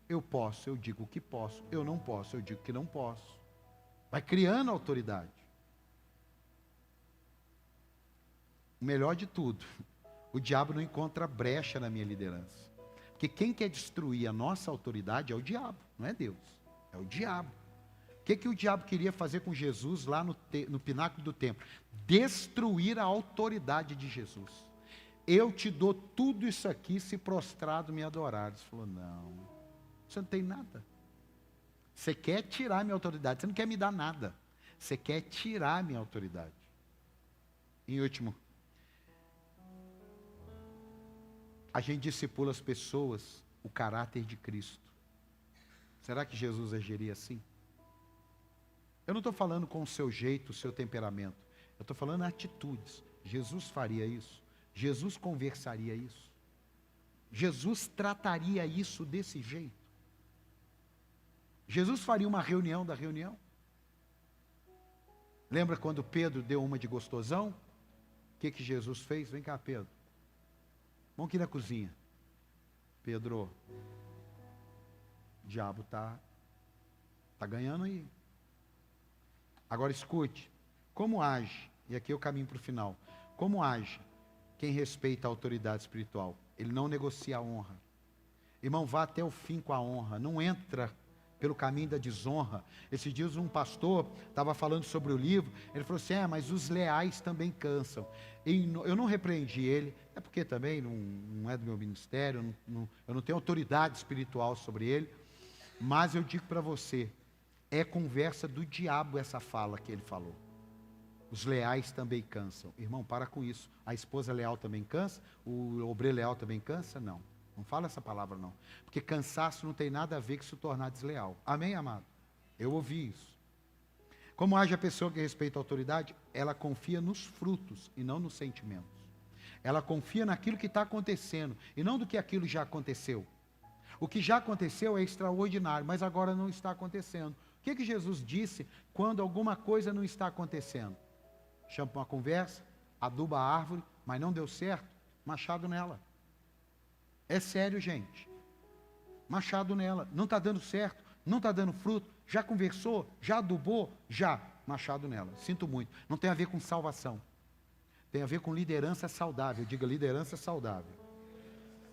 Eu posso, eu digo que posso. Eu não posso, eu digo que não posso. Vai criando autoridade. O melhor de tudo, o diabo não encontra brecha na minha liderança. Porque quem quer destruir a nossa autoridade é o diabo, não é Deus. É o diabo. O que o diabo queria fazer com Jesus lá no pináculo do templo? Destruir a autoridade de Jesus. Eu te dou tudo isso aqui se prostrado me adorares. Ele falou, não, você não tem nada. Você quer tirar minha autoridade, você não quer me dar nada. Você quer tirar minha autoridade. Em último, a gente discipula as pessoas, o caráter de Cristo. Será que Jesus agiria assim? Eu não estou falando com o seu jeito, o seu temperamento. Eu estou falando atitudes. Jesus faria isso? Jesus conversaria isso? Jesus trataria isso desse jeito? Jesus faria uma reunião da reunião? Lembra quando Pedro deu uma de gostosão? O que Jesus fez? Vem cá, Pedro. Vamos aqui na cozinha. Pedro, o diabo tá ganhando aí. Agora escute, como age, e aqui eu caminho para o final, como age quem respeita a autoridade espiritual? Ele não negocia a honra. Irmão, vá até o fim com a honra, não entra pelo caminho da desonra. Esses dias um pastor estava falando sobre o livro, ele falou assim, mas os leais também cansam. E eu não repreendi ele, é porque também não é do meu ministério, eu não tenho autoridade espiritual sobre ele, mas eu digo para você, é conversa do diabo essa fala que ele falou. Os leais também cansam. Irmão, para com isso. A esposa leal também cansa? O obreiro leal também cansa? Não. Não fala essa palavra não. Porque cansaço não tem nada a ver com se tornar desleal. Amém, amado? Eu ouvi isso. Como age a pessoa que respeita a autoridade? Ela confia nos frutos e não nos sentimentos. Ela confia naquilo que está acontecendo e não do que aquilo já aconteceu. O que já aconteceu é extraordinário, mas agora não está acontecendo. O que Jesus disse quando alguma coisa não está acontecendo? Chama uma conversa, aduba a árvore, mas não deu certo, machado nela. É sério, gente. Machado nela. Não está dando certo, não está dando fruto. Já conversou? Já adubou? Já. Machado nela. Sinto muito. Não tem a ver com salvação. Tem a ver com liderança saudável. Diga liderança saudável.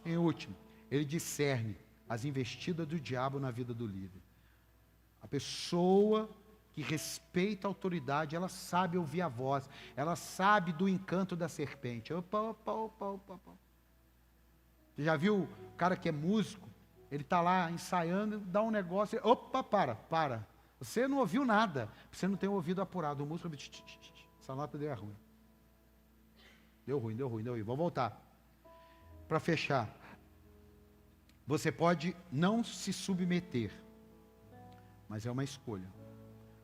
Em último, ele discerne as investidas do diabo na vida do líder. A pessoa que respeita a autoridade, ela sabe ouvir a voz, ela sabe do encanto da serpente. Opa, opa, opa, opa, opa. Você já viu o cara que é músico? Ele está lá ensaiando, dá um negócio, opa, para. Você não ouviu nada, você não tem o ouvido apurado. O músico, essa nota deu ruim. Deu ruim. Vou voltar. Para fechar. Você pode não se submeter, mas é uma escolha.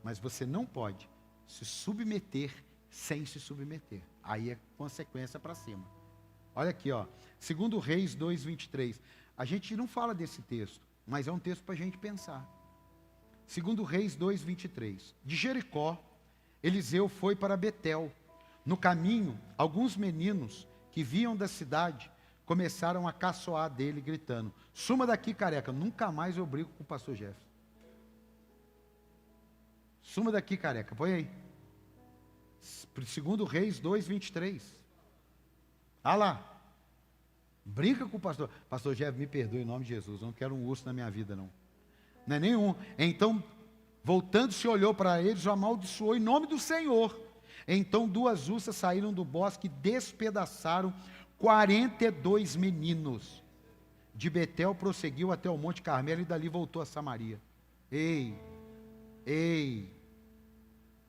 Mas você não pode se submeter sem se submeter. Aí é consequência para cima. Olha aqui, ó. 2 Reis 2:23. A gente não fala desse texto, mas é um texto para a gente pensar. 2 Reis 2:23. De Jericó, Eliseu foi para Betel. No caminho, alguns meninos que vinham da cidade começaram a caçoar dele, gritando: suma daqui, careca, nunca mais eu brigo com o pastor Jeff. Suma daqui, careca, põe aí. 2 Reis 2:23. Ah lá. Brinca com o pastor. Pastor Jeff, me perdoe em nome de Jesus. Eu não quero um urso na minha vida, não. Não é nenhum. Então, voltando-se, olhou para eles, o amaldiçoou em nome do Senhor. Então 2 ursas saíram do bosque e despedaçaram 42 meninos. De Betel prosseguiu até o Monte Carmelo e dali voltou a Samaria. Ei.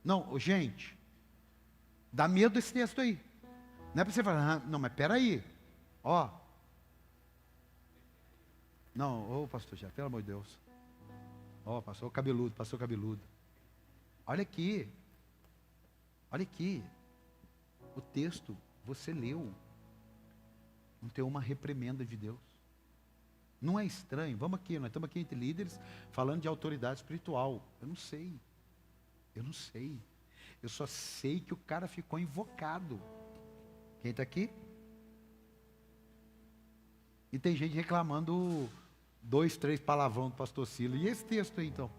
Não, gente, dá medo desse texto aí. Não é para você falar, não, mas peraí. Ó. Não, pastor já, pelo amor de Deus. Pastor cabeludo. Olha aqui. O texto, você leu. Não tem uma reprimenda de Deus. Não é estranho? Vamos aqui, nós estamos aqui entre líderes falando de autoridade espiritual. Eu não sei. Eu só sei que o cara ficou invocado. Quem está aqui? E tem gente reclamando 2, 3 palavrão do pastor Silo. E esse texto aí, então?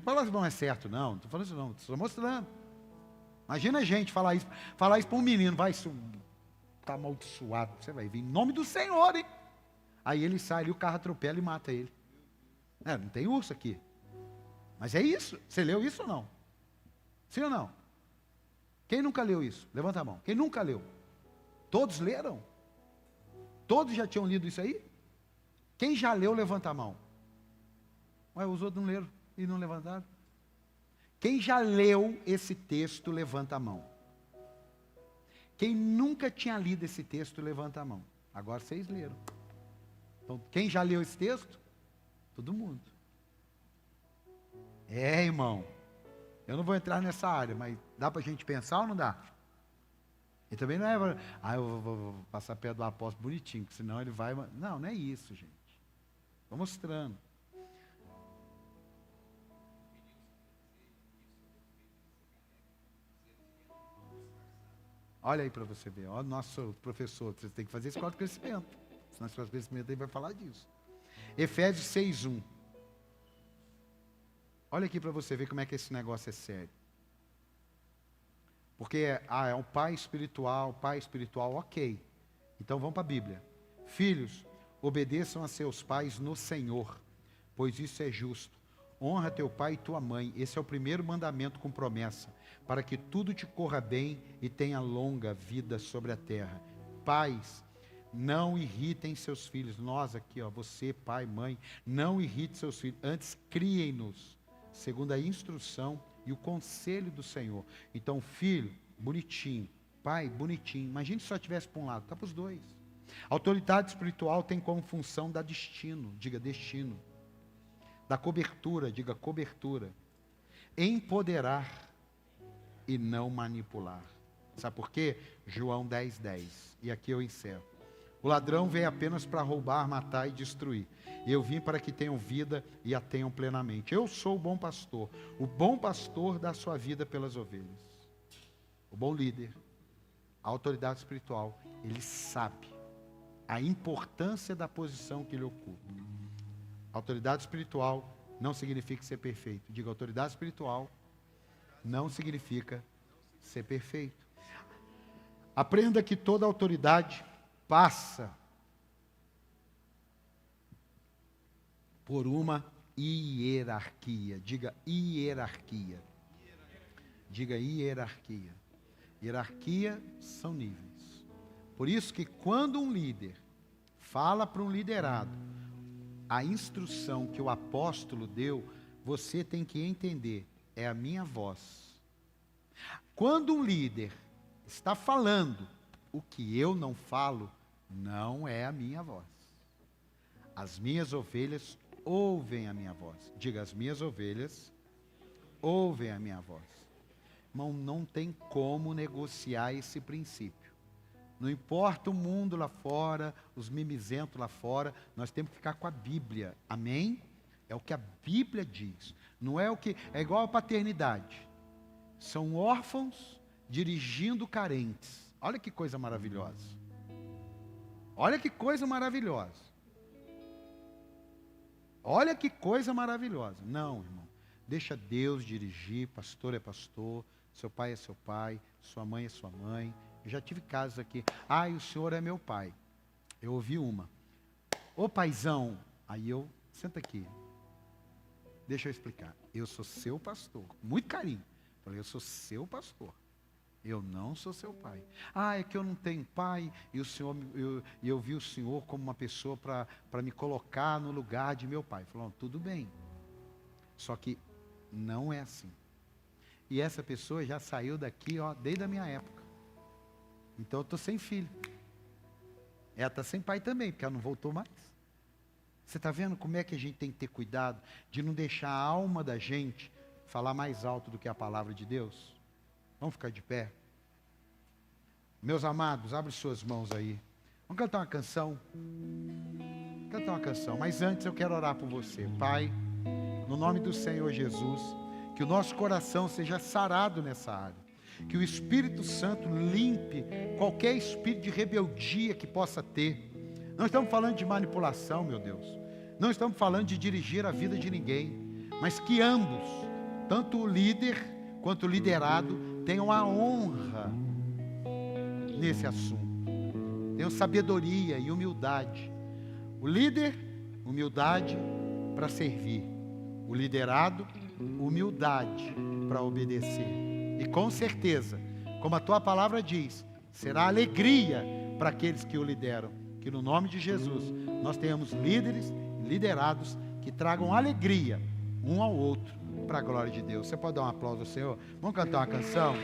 Palavrão não é certo, não. Não estou falando isso, não. Estou mostrando. Imagina a gente falar isso para um menino. Vai, isso está amaldiçoado. Você vai ver. Em nome do Senhor, hein? Aí ele sai ali, o carro atropela e mata ele. Não tem urso aqui. Mas é isso. Você leu isso ou não? Sim ou não? Quem nunca leu isso? Levanta a mão. Quem nunca leu? Todos leram? Todos já tinham lido isso aí? Quem já leu, levanta a mão. Ué, os outros não leram e não levantaram? Quem já leu esse texto, levanta a mão. Quem nunca tinha lido esse texto, levanta a mão. Agora vocês leram. Então, quem já leu esse texto? Todo mundo. Irmão. Eu não vou entrar nessa área, mas dá para a gente pensar ou não dá? E também não é, eu vou passar perto do apóstolo bonitinho, porque senão ele vai... Não, não é isso, gente. Estou mostrando. Olha aí para você ver. Olha o nosso professor. Você tem que fazer escola de crescimento. Senão a escola de crescimento ele vai falar disso. Efésios 6:1. Olha aqui para você ver como é que esse negócio é sério. Porque, é um pai espiritual, ok. Então vamos para a Bíblia. Filhos, obedeçam a seus pais no Senhor, pois isso é justo. Honra teu pai e tua mãe. Esse é o primeiro mandamento com promessa, para que tudo te corra bem e tenha longa vida sobre a terra. Pais, não irritem seus filhos. Nós aqui, você, pai, mãe, não irrite seus filhos. Antes, criem-nos, segundo a instrução e o conselho do Senhor. Então, filho, bonitinho. Pai, bonitinho. Imagine se só tivesse para um lado. Está para os dois. Autoridade espiritual tem como função dar destino. Diga destino. Da cobertura. Diga cobertura. Empoderar e não manipular. Sabe por quê? João 10:10. E aqui eu encerro. O ladrão vem apenas para roubar, matar e destruir. Eu vim para que tenham vida e a tenham plenamente. Eu sou o bom pastor. O bom pastor dá sua vida pelas ovelhas. O bom líder, a autoridade espiritual, ele sabe a importância da posição que ele ocupa. Autoridade espiritual não significa ser perfeito. Diga, autoridade espiritual não significa ser perfeito. Aprenda que toda autoridade passa por uma hierarquia. Diga hierarquia. Diga hierarquia. Hierarquia são níveis. Por isso que quando um líder fala para um liderado a instrução que o apóstolo deu, você tem que entender, é a minha voz. Quando um líder está falando o que eu não falo, não é a minha voz. As minhas ovelhas ouvem a minha voz. Diga, as minhas ovelhas ouvem a minha voz. Irmão, não tem como negociar esse princípio. Não importa o mundo lá fora, os mimizentos lá fora, nós temos que ficar com a Bíblia. Amém? É o que a Bíblia diz. Não é o que... É igual a paternidade. São órfãos dirigindo carentes. Olha que coisa maravilhosa. Olha que coisa maravilhosa. Olha que coisa maravilhosa. Não, irmão. Deixa Deus dirigir. Pastor é pastor. Seu pai é seu pai. Sua mãe é sua mãe. Eu já tive casos aqui. E o senhor é meu pai. Eu ouvi uma. Ô paizão. Aí eu, senta aqui. Deixa eu explicar. Eu sou seu pastor. Muito carinho. Falei, eu sou seu pastor. Eu não sou seu pai. É que eu não tenho pai e o senhor, eu vi o senhor como uma pessoa para me colocar no lugar de meu pai. Falou, tudo bem. Só que não é assim. E essa pessoa já saiu daqui, desde a minha época. Então eu estou sem filho. Ela está sem pai também, porque ela não voltou mais. Você está vendo como é que a gente tem que ter cuidado de não deixar a alma da gente falar mais alto do que a palavra de Deus? Vamos ficar de pé? Meus amados, abre suas mãos aí. Vamos cantar uma canção? Cantar uma canção. Mas antes eu quero orar por você. Pai, no nome do Senhor Jesus, que o nosso coração seja sarado nessa área. Que o Espírito Santo limpe qualquer espírito de rebeldia que possa ter. Não estamos falando de manipulação, meu Deus. Não estamos falando de dirigir a vida de ninguém. Mas que ambos, tanto o líder quanto o liderado, tenham a honra nesse assunto. Tenham sabedoria e humildade. O líder, humildade para servir. O liderado, humildade para obedecer. E com certeza, como a tua palavra diz, será alegria para aqueles que o lideram. Que no nome de Jesus, nós tenhamos líderes, liderados, que tragam alegria um ao outro, para a glória de Deus. Você pode dar um aplauso ao Senhor? Vamos cantar uma canção?